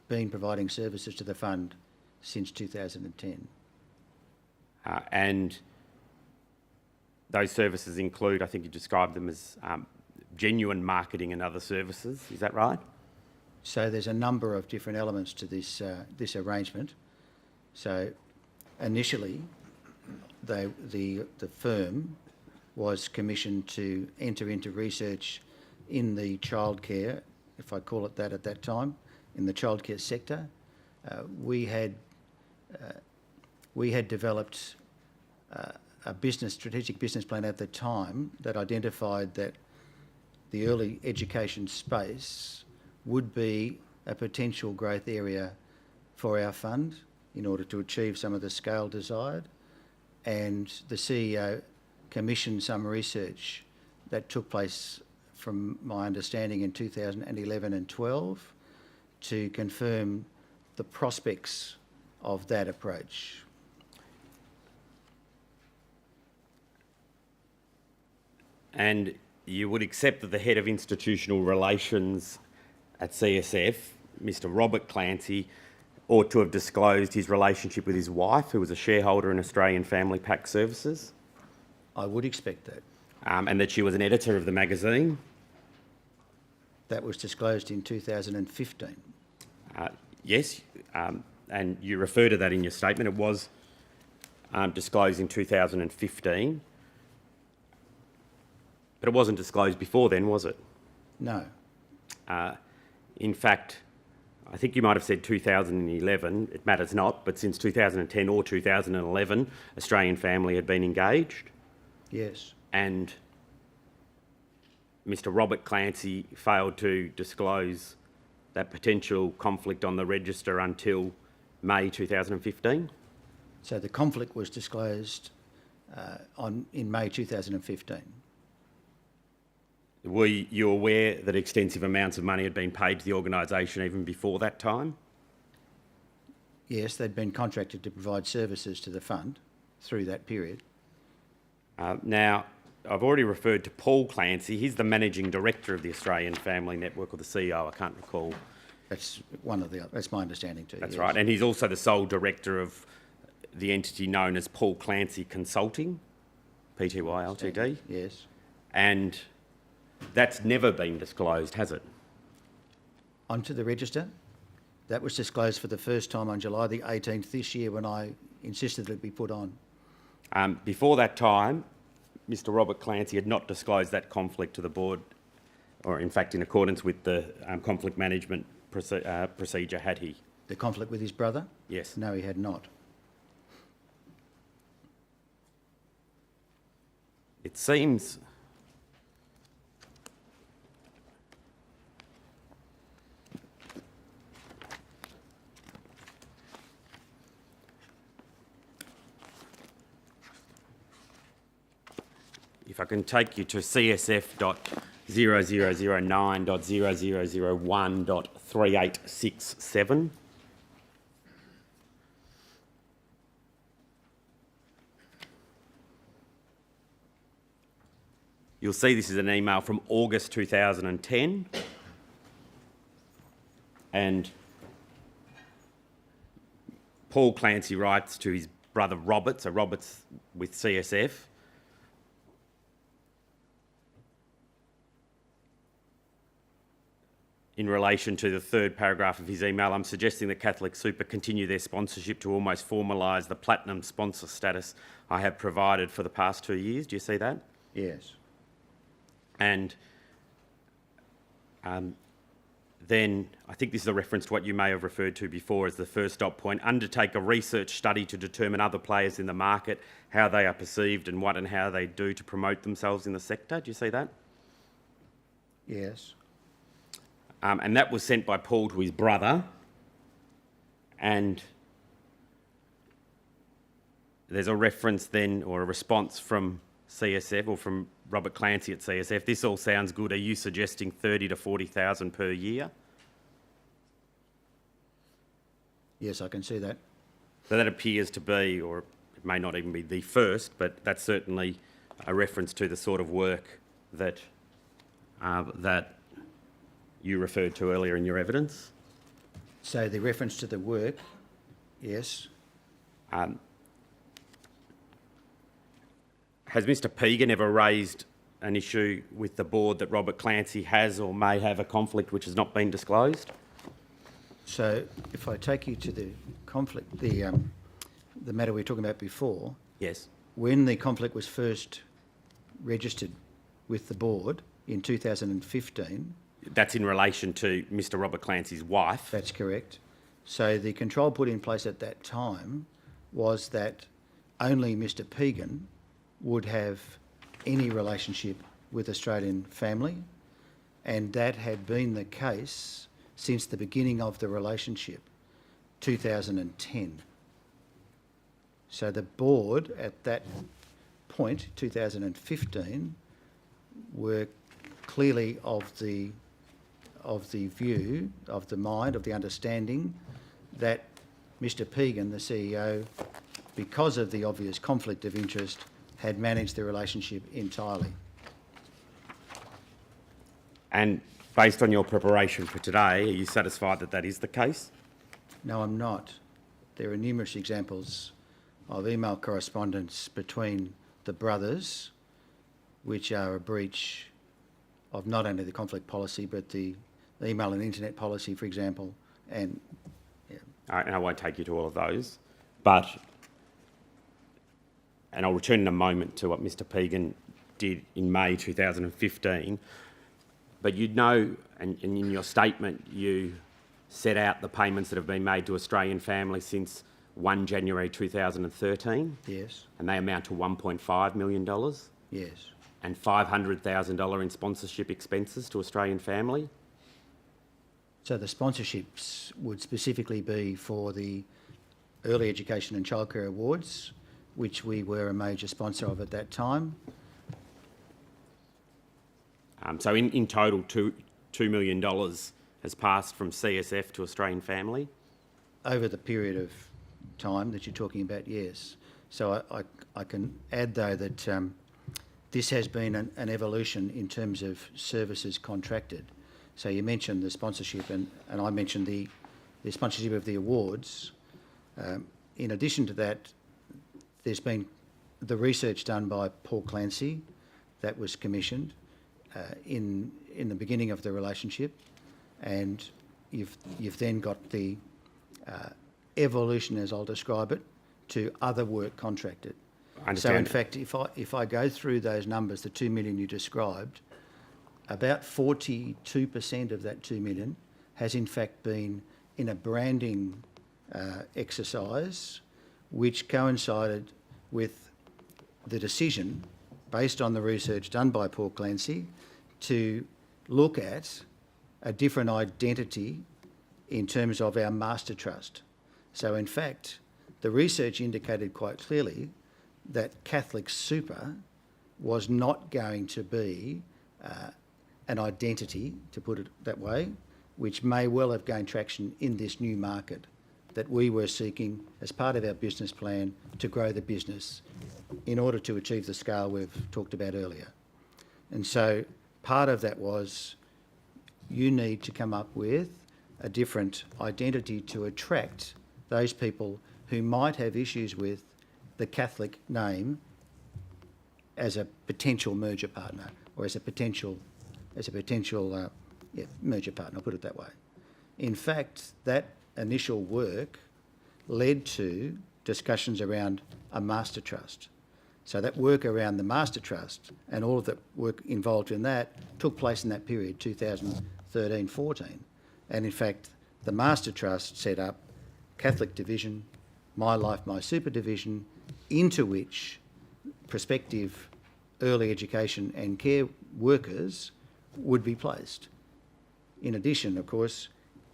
been providing services to the fund since 2010. And those services include, I think you described them as genuine marketing and other services. Is that right? So there's a number of different elements to this this arrangement. So initially, the firm was commissioned to enter into research in the childcare, if I call it that at that time, in the childcare sector. We had developed a strategic business plan at the time that identified that the early education space would be a potential growth area for our fund in order to achieve some of the scale desired. And the CEO commissioned some research that took place, from my understanding, in 2011 and 12 to confirm the prospects of that approach. And you would accept that the head of institutional relations at CSF, Mr. Robert Clancy, ought to have disclosed his relationship with his wife, who was a shareholder in Australian Family Pack Services? I would expect that. And that she was an editor of the magazine? That was disclosed in 2015. Yes, and you refer to that in your statement. It was disclosed in 2015. But it wasn't disclosed before then, was it? No. In fact, I think you might have said 2011. It matters not, but since 2010 or 2011, Australian Family had been engaged. Yes. And Mr. Robert Clancy failed to disclose that potential conflict on the register until May 2015. So the conflict was disclosed in May 2015. Were you aware that extensive amounts of money had been paid to the organisation even before that time? Yes, they'd been contracted to provide services to the fund through that period. Now, I've already referred to Paul Clancy. He's the managing director of the Australian Family Network, or the CEO, I can't recall. That's that's my understanding too. That's yes. right. And he's also the sole director of the entity known as Paul Clancy Consulting, Pty Ltd. Yes. And that's never been disclosed, has it? onto the register. That was disclosed for the first time on July the 18th this year when I insisted that it be put on. Before that time, Mr Robert Clancy had not disclosed that conflict to the board, or in fact in accordance with the conflict management procedure, had he? The conflict with his brother? Yes. No, he had not. It seems if I can take you to CSF.0009.0001.3867. You'll see this is an email from August 2010, and Paul Clancy writes to his brother Robert, so Robert's with CSF, in relation to the third paragraph of his email. I'm suggesting that Catholic Super continue their sponsorship to almost formalise the platinum sponsor status I have provided for the past 2 years. Do you see that? Yes. And then I think this is a reference to what you may have referred to before as the first dot point: undertake a research study to determine other players in the market, how they are perceived and what and how they do to promote themselves in the sector. Do you see that? Yes. And that was sent by Paul to his brother, and there's a reference then, or a response from CSF, or from Robert Clancy at CSF. This all sounds good. Are you suggesting 30 to 40,000 per year? Yes, I can see that. So that appears to be, or it may not even be the first, but that's certainly a reference to the sort of work that that you referred to earlier in your evidence. So the reference to the work, yes. Has Mr Pegan ever raised an issue with the board that Robert Clancy has or may have a conflict which has not been disclosed? So if I take you to the conflict, the matter we were talking about before, Yes. when the conflict was first registered with the board in 2015, That's in relation to Mr Robert Clancy's wife. that's correct. So the control put in place at that time was that only Mr Pegan would have any relationship with Australian family, and that had been the case since the beginning of the relationship, 2010. So the board at that point, 2015, were clearly of the view, of the mind, of the understanding that Mr Pegan, the CEO, because of the obvious conflict of interest, had managed the relationship entirely. And based on your preparation for today, are you satisfied that that is the case? No, I'm not. There are numerous examples of email correspondence between the brothers, which are a breach of not only the conflict policy, but the email and internet policy, for example, and And I won't take you to all of those, but, and I'll return in a moment to what Mr Pegan did in May 2015, but you'd know, and in your statement, you set out the payments that have been made to Australian families since 1 January 2013, yes, and they amount to $1.5 million, yes, and $500,000 in sponsorship expenses to Australian family. So the sponsorships would specifically be for the Early Education and Childcare Awards, which we were a major sponsor of at that time. So in total, $2 million has passed from CSF to Australian family. Over the period of time that you're talking about, yes. So I can add, though, that this has been an evolution in terms of services contracted. So you mentioned the sponsorship, and I mentioned the sponsorship of the awards. In addition to that, there's been the research done by Paul Clancy that was commissioned in the beginning of the relationship, and you've then got the evolution, as I'll describe it, to other work contracted. I So in understand. fact, if I go through those numbers, the 2 million you described, about 42% of that 2 million has in fact been in a branding exercise, which coincided with the decision, based on the research done by Paul Clancy, to look at a different identity in terms of our master trust. So in fact, the research indicated quite clearly that Catholic Super was not going to be an identity, to put it that way, which may well have gained traction in this new market that we were seeking as part of our business plan to grow the business in order to achieve the scale we've talked about earlier. And so part of that was you need to come up with a different identity to attract those people who might have issues with the Catholic name as a potential merger partner, or as a potential merger partner, I'll put it that way. In fact, that initial work led to discussions around a master trust. So that work around the master trust and all of the work involved in that took place in that period, 2013-14. And in fact, the master trust set up Catholic division, My Life, My Super division, into which prospective early education and care workers would be placed. In addition, of course,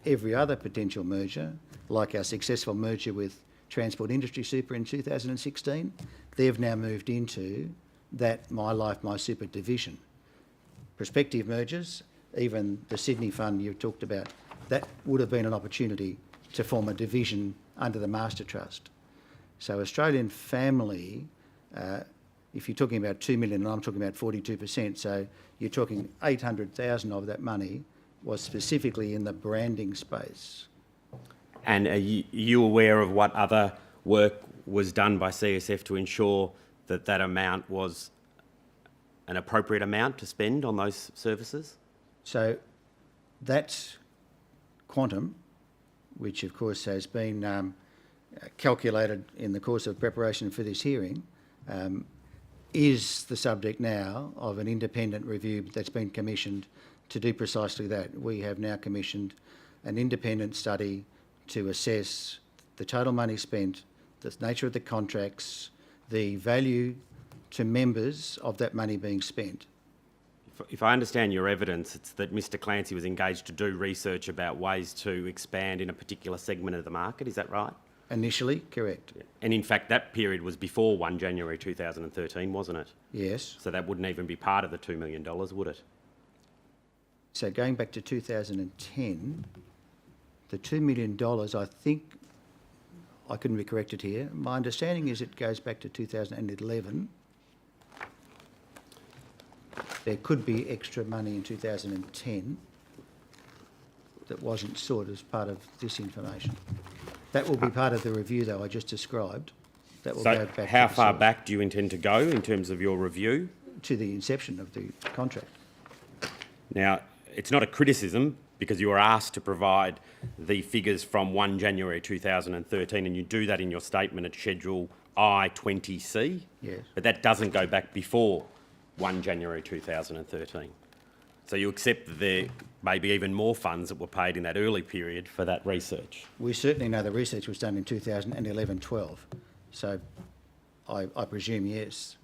every other potential merger, like our successful merger with Transport Industry Super in 2016, they've now moved into that My Life, My Super division. Prospective mergers, even the Sydney Fund you talked about, that would have been an opportunity to form a division under the Master Trust. So Australian Family, if you're talking about 2 million and I'm talking about 42%, so you're talking 800,000 of that money was specifically in the branding space. And are you aware of what other work was done by CSF to ensure that that amount was an appropriate amount to spend on those services? So that quantum, which of course has been calculated in the course of preparation for this hearing, is the subject now of an independent review that's been commissioned to do precisely that. We have now commissioned an independent study to assess the total money spent, the nature of the contracts, the value to members of that money being spent. If I understand your evidence, it's that Mr Clancy was engaged to do research about ways to expand in a particular segment of the market, is that right? Initially, correct. And in fact, that period was before 1 January 2013, wasn't it? Yes. So that wouldn't even be part of the $2 million, would it? So going back to 2010, the $2 million, I think, I couldn't be corrected here, my understanding is it goes back to 2011. There could be extra money in 2010 that wasn't sought as part of this information. That will be part of the review, though, I just described. That will go So back how to the far source, back do you intend to go in terms of your review? to the inception of the contract. Now, it's not a criticism because you were asked to provide the figures from 1 January 2013 and you do that in your statement at Schedule I-20C. Yes. But that doesn't go back before 1 January 2013. So you accept that there may be even more funds that were paid in that early period for that research. We certainly know the research was done in 2011-12, so I presume yes.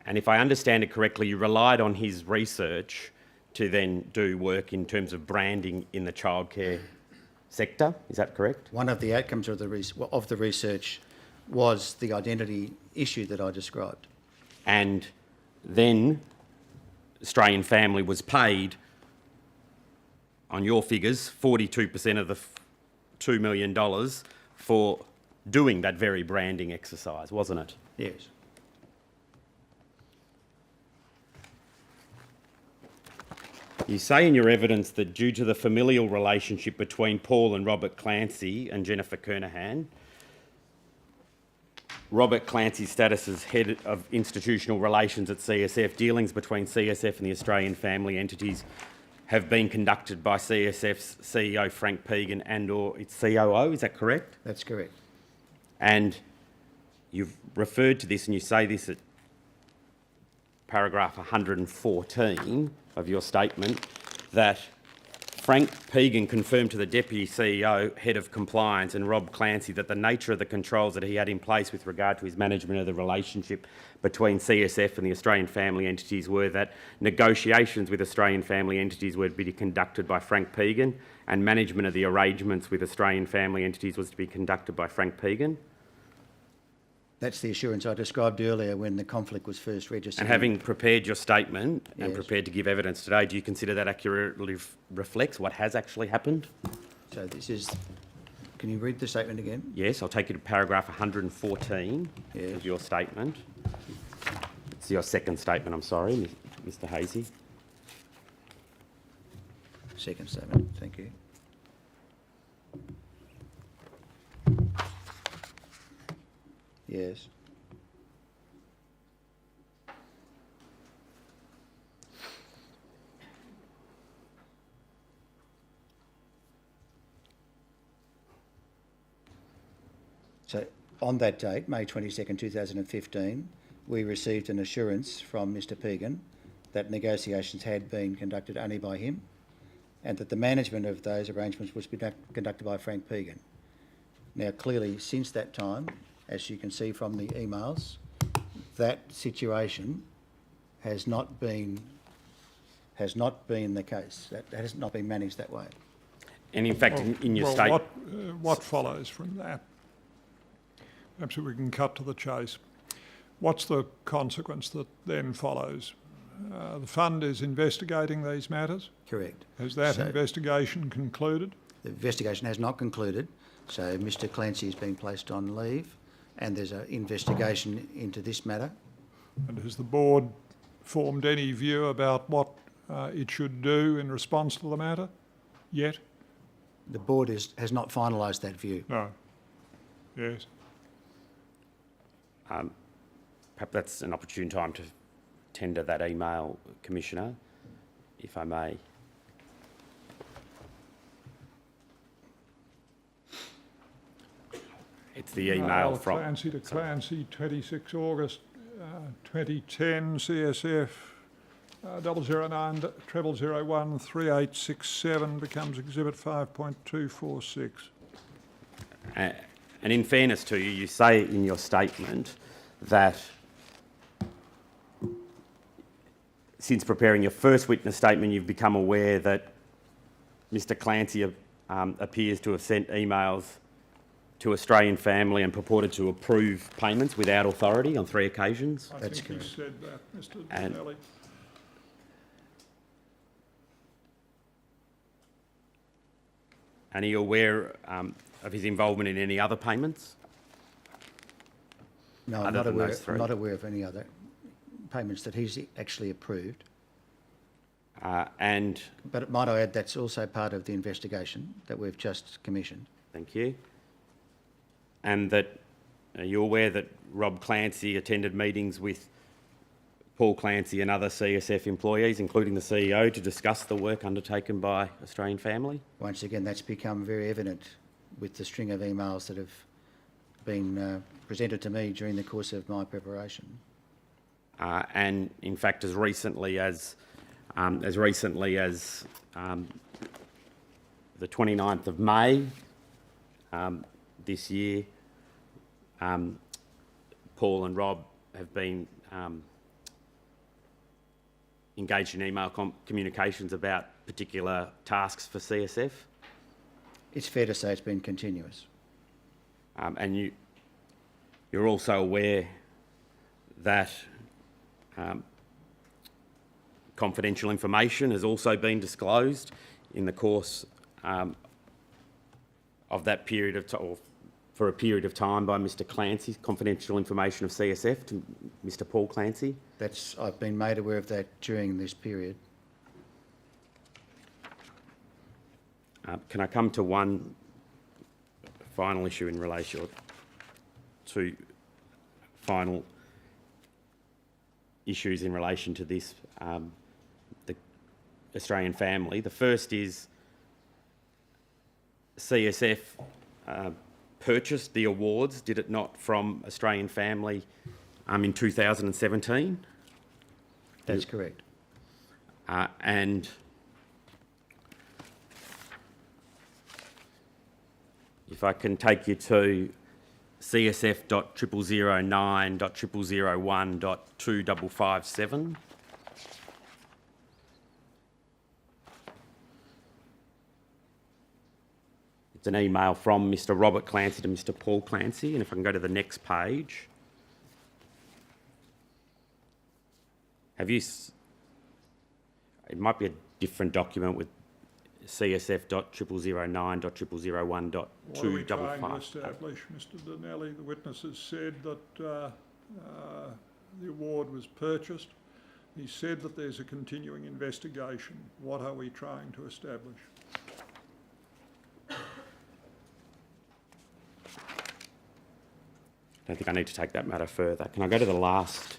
And if I understand it correctly, you relied on his research to then do work in terms of branding in the childcare sector, is that correct? One of the outcomes of the research was the identity issue that I described. And then Australian Family was paid, on your figures, 42% of the $2 million for doing that very branding exercise, wasn't it? Yes. You say in your evidence that due to the familial relationship between Paul and Robert Clancy and Jennifer Kernahan, Robert Clancy's status as head of institutional relations at CSF, dealings between CSF and the Australian family entities have been conducted by CSF's CEO Frank Pegan and or its COO, is that correct? That's correct. And you've referred to this and you say this at paragraph 114 of your statement, that Frank Pegan confirmed to the Deputy CEO, Head of Compliance, and Rob Clancy that the nature of the controls that he had in place with regard to his management of the relationship between CSF and the Australian family entities were that negotiations with Australian family entities were to be conducted by Frank Pegan and management of the arrangements with Australian family entities was to be conducted by Frank Pegan. That's the assurance I described earlier when the conflict was first registered. And having prepared your statement and Yes. prepared to give evidence today, do you consider that accurately reflects what has actually happened? So this is... Can you read the statement again? Yes, I'll take you to paragraph 114 Yes. of your statement. It's your second statement, I'm sorry, Mr. Haysey. Second statement, thank you. Yes. So on that date, May 22nd, 2015, we received an assurance from Mr. Pegan that negotiations had been conducted only by him and that the management of those arrangements was conducted by Frank Pegan. Now, clearly, since that time, as you can see from the emails, that situation has not been the case. That has not been managed that way. And in fact, in your statement... What follows from that? Perhaps we can cut to the chase. What's the consequence that then follows? The fund is investigating these matters. Correct. Has that So- investigation concluded? The investigation has not concluded, so Mr. Clancy has been placed on leave and there's an investigation into this matter. And has the board formed any view about what it should do in response to the matter yet? The board has not finalised that view. No. Yes. Perhaps that's an opportune time to tender that email, Commissioner, if I may. It's the email from... Clancy to Clancy, 26 August 2010, CSF 009 0001 3867 becomes Exhibit 5.246. And in fairness to you, you say in your statement that since preparing your first witness statement, you've become aware that Mr. Clancy appears to have sent emails to Australian family and purported to approve payments without authority on 3 occasions. I That's think you correct. said that, Mr. And- Donnelly. And are you aware of his involvement in any other payments? No, Other I'm not than aware, those three? I'm not aware of any other payments that he's actually approved. And But might I add, that's also part of the investigation that we've just commissioned. thank you. And that are you aware that Rob Clancy attended meetings with Paul Clancy and other CSF employees, including the CEO, to discuss the work undertaken by Australian family? Once again, that's become very evident with the string of emails that have been presented to me during the course of my preparation. And in fact, as recently as the 29th of May this year, Paul and Rob have been engaged in email communications about particular tasks for CSF. It's fair to say it's been continuous. And you're also aware that confidential information has also been disclosed in the course of that period of time, or for a period of time, by Mr. Clancy, confidential information of CSF to Mr. Paul Clancy. I've been made aware of that during this period. Can I come to one final issue in relation, or two final issues in relation to this? The Australian Family. The first is CSF purchased the awards, did it not, from Australian Family in 2017? That's correct. And if I can take you to CSF.0009.0001.2557. It's an email from Mr. Robert Clancy to Mr. Paul Clancy, and if I can go to the next page. Have you... It might be a different document with CSF.0009.0001.255. What are we trying to establish, Mr. Donnelly? The witness has said that the award was purchased. He said that there's a continuing investigation. What are we trying to establish? I don't think I need to take that matter further. Can I go to the last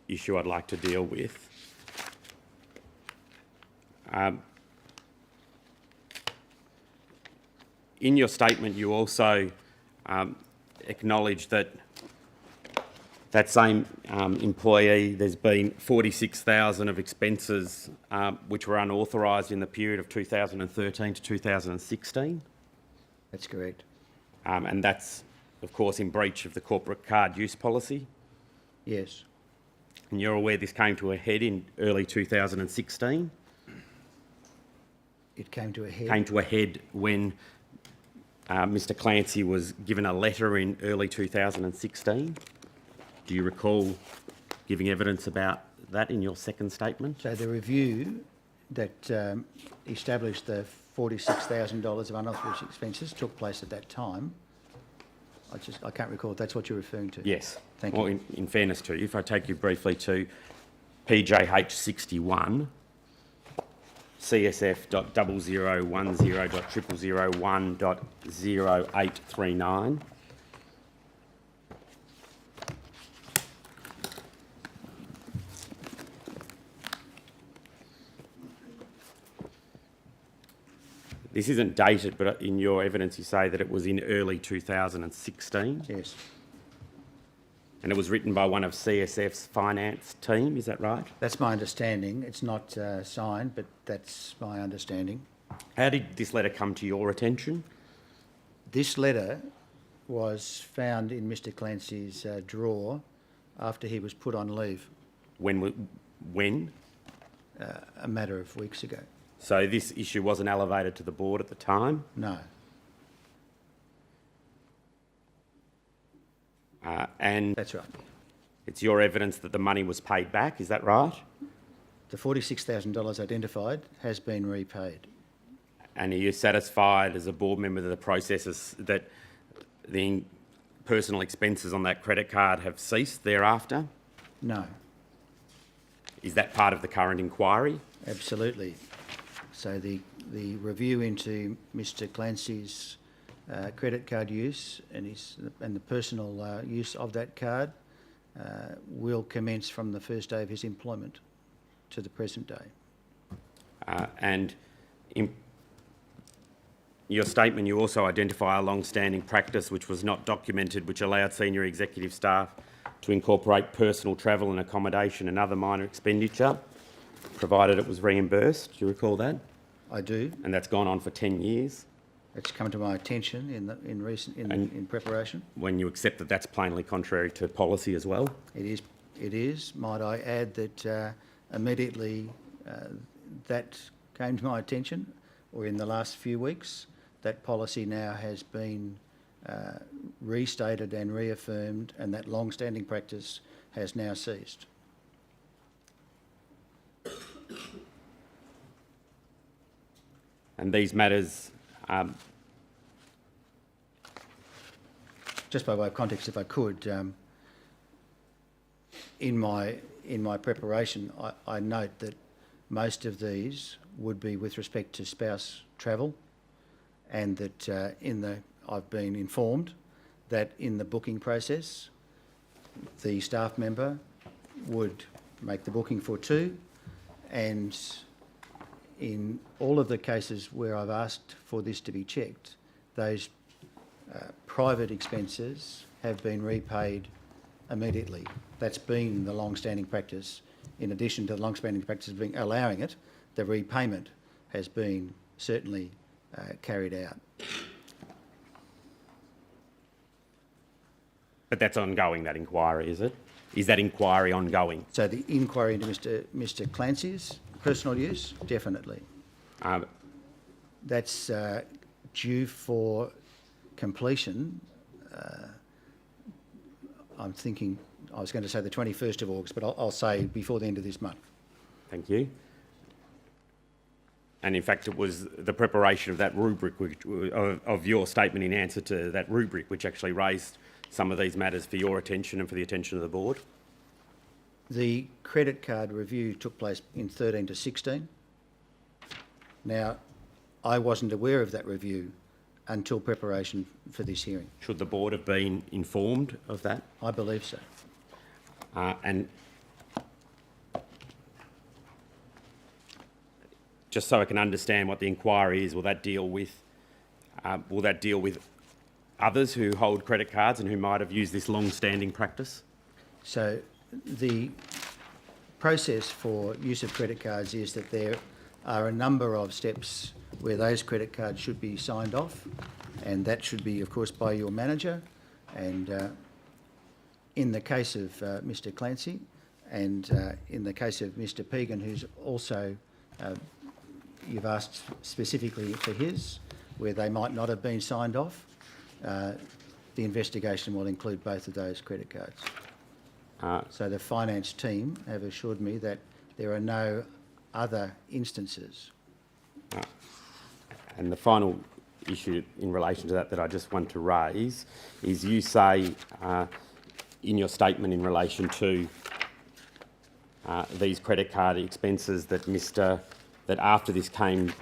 issue I'd like to deal with? In your statement, you also acknowledge that that same employee, there's been 46,000 of expenses which were unauthorised in the period of 2013 to 2016. That's correct. And that's, of course, in breach of the corporate card use policy. Yes. And you're aware this came to a head in early 2016? It came to a head. Came to a head when Mr. Clancy was given a letter in early 2016. Do you recall giving evidence about that in your second statement? So the review that established the $46,000 of unauthorised expenses took place at that time. I can't recall if that's what you're referring to. Yes. Thank well, you. In fairness to you, if I take you briefly to PJH 61, CSF.0010.0001.0839. This isn't dated, but in your evidence you say that it was in early 2016. Yes. And it was written by one of CSF's finance team, is that right? That's my understanding. It's not signed, but that's my understanding. How did this letter come to your attention? This letter was found in Mr. Clancy's drawer after he was put on leave. When? A matter of weeks ago. So this issue wasn't elevated to the board at the time? No. And That's right. it's your evidence that the money was paid back, is that right? The $46,000 identified has been repaid. And are you satisfied as a board member that the processes that the personal expenses on that credit card have ceased thereafter? No. Is that part of the current inquiry? Absolutely. So the review into Mr. Clancy's credit card use and the personal use of that card will commence from the first day of his employment to the present day. And in your statement, you also identify a long-standing practice which was not documented, which allowed senior executive staff to incorporate personal travel and accommodation and other minor expenditure, provided it was reimbursed. Do you recall that? I do. And that's gone on for 10 years. It's come to my attention in preparation. When you accept that that's plainly contrary to policy as well? It is. Might I add that immediately that came to my attention, or in the last few weeks, that policy now has been restated and reaffirmed, and that long-standing practice has now ceased. And these matters, just by way of context, if I could, in my preparation, I note that most of these would be with respect to spouse travel, and that I've been informed that in the booking process, the staff member would make the booking for two, And in all of the cases where I've asked for this to be checked, those private expenses have been repaid immediately. That's been the long-standing practice. In addition to the long-standing practice of allowing it, the repayment has been certainly carried out. But that's ongoing, that inquiry, is it? Is that inquiry ongoing? So the inquiry into Mr Clancy's personal use, definitely. That's due for completion. I'm thinking, I was going to say the 21st of August, but I'll say before the end of this month. Thank you. And in fact, it was the preparation of that rubric, of your statement in answer to that rubric, which actually raised some of these matters for your attention and for the attention of the board. The credit card review took place in 13 to 16. Now, I wasn't aware of that review until preparation for this hearing. Should the board have been informed of that? I believe so. And just so I can understand what the inquiry is, will that deal with others who hold credit cards and who might have used this long-standing practice? So the process for use of credit cards is that there are a number of steps where those credit cards should be signed off, and that should be, of course, by your manager. And in the case of Mr Clancy, and in the case of Mr Pegan, who's also, you've asked specifically for his, where they might not have been signed off, the investigation will include both of those credit cards. So the finance team have assured me that there are no other instances. And the final issue in relation to that I just want to raise is you say in your statement in relation to these credit card expenses that after this came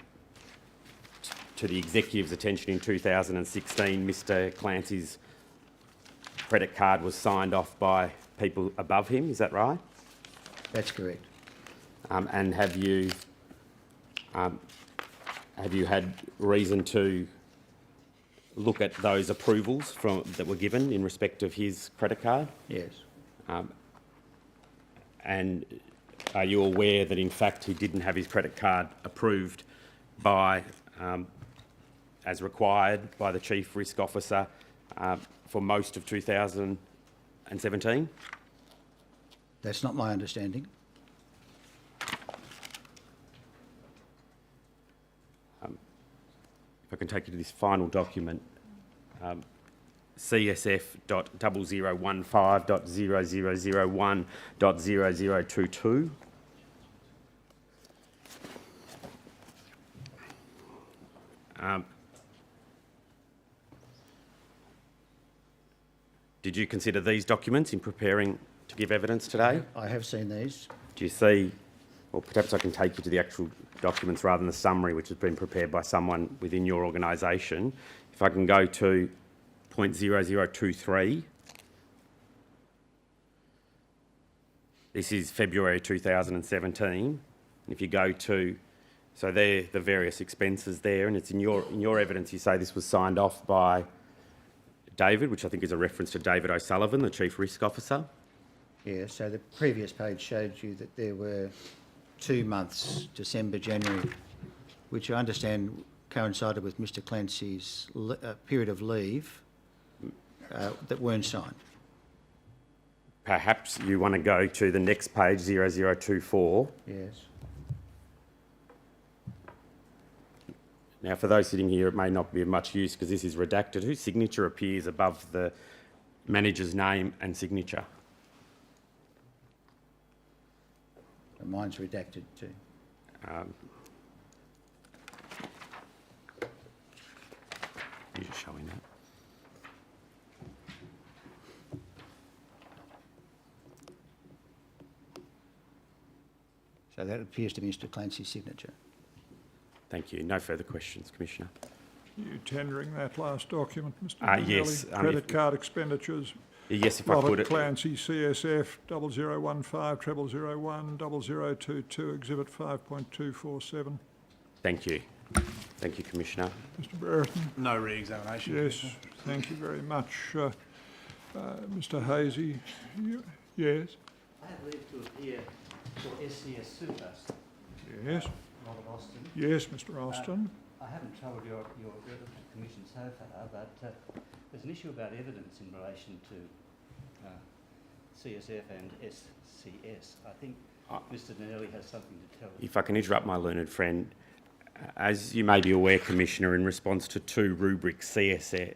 to the executive's attention in 2016, Mr Clancy's credit card was signed off by people above him, is that right? That's correct. And have you had reason to look at those approvals that were given in respect of his credit card? Yes. And are you aware that in fact he didn't have his credit card approved by, as required by the Chief Risk Officer for most of 2017? That's not my understanding. If I can take you to this final document, CSF.0015.0001.0022. Did you consider these documents in preparing to give evidence today? I have seen these. Do you see, or perhaps I can take you to the actual documents rather than the summary which has been prepared by someone within your organisation. If I can go to point 0023. This is February 2017. And if you go to, so they're the various expenses there, and it's in your evidence you say this was signed off by David, which I think is a reference to David O'Sullivan, the Chief Risk Officer. Yeah, so the previous page showed you that there were 2 months, December, January, which I understand coincided with Mr Clancy's period of leave that weren't signed. Perhaps you want to go to the next page, 0024. Yes. Now, for those sitting here, it may not be of much use because this is redacted. Whose signature appears above the manager's name and signature? Mine's redacted too. You're just showing that. So that appears to be Mr Clancy's signature. Thank you. No further questions, Commissioner. You tendering that last document, Mr. Yes. Credit card expenditures Yes, if I Robert could. Clancy, CSF 0015 001 0022, Exhibit 5.247. Thank you. Thank you, Commissioner. Mr Brereton? No re-examination. Yes, thank you very much. Mr Haysey? Yes? I have leave to appear for SCS Super, Yes? Robert Austin. Yes, Mr Austin? I haven't troubled your commission so far, but there's an issue about evidence in relation to CSF and SCS. I think Mr Dinelli has something to tell us. If I can interrupt my learned friend, as you may be aware, Commissioner, in response to two rubrics, SCS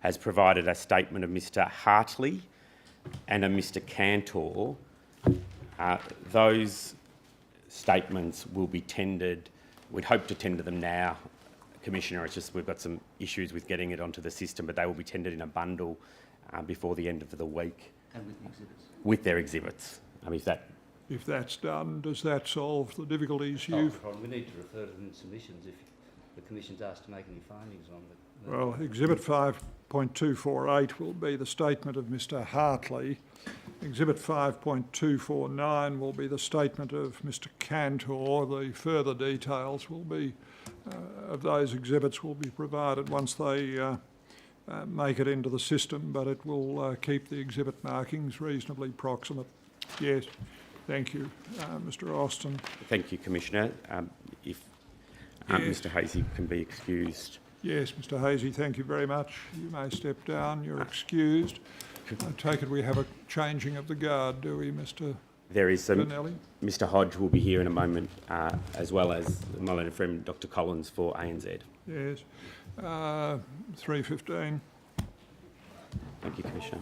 has provided a statement of Mr Hartley and a Mr Cantor. Those statements will be tendered. We'd hope to tender them now, Commissioner. It's just we've got some issues with getting it onto the system, but they will be tendered in a bundle before the end of the week. And with the exhibits. With their exhibits. If that's done, does that solve the difficulties Oh, you've... problem. We need to refer to them in submissions if the commission's asked to make any findings on them. Well, Exhibit 5.248 will be the statement of Mr Hartley. Exhibit 5.249 will be the statement of Mr Cantor. The further details will be, of those exhibits will be provided once they make it into the system, but it will keep the exhibit markings reasonably proximate. Yes, thank you. Mr Austin. Thank you, Commissioner. If Yes. Mr Haysey can be excused. Yes, Mr Haysey, thank you very much. You may step down. You're excused. I take it we have a changing of the guard, do we, Mr There is some. Dinelli? Mr Hodge will be here in a moment, as well as my learned friend Dr Collins for ANZ. Yes. 3:15. Thank you, Commissioner.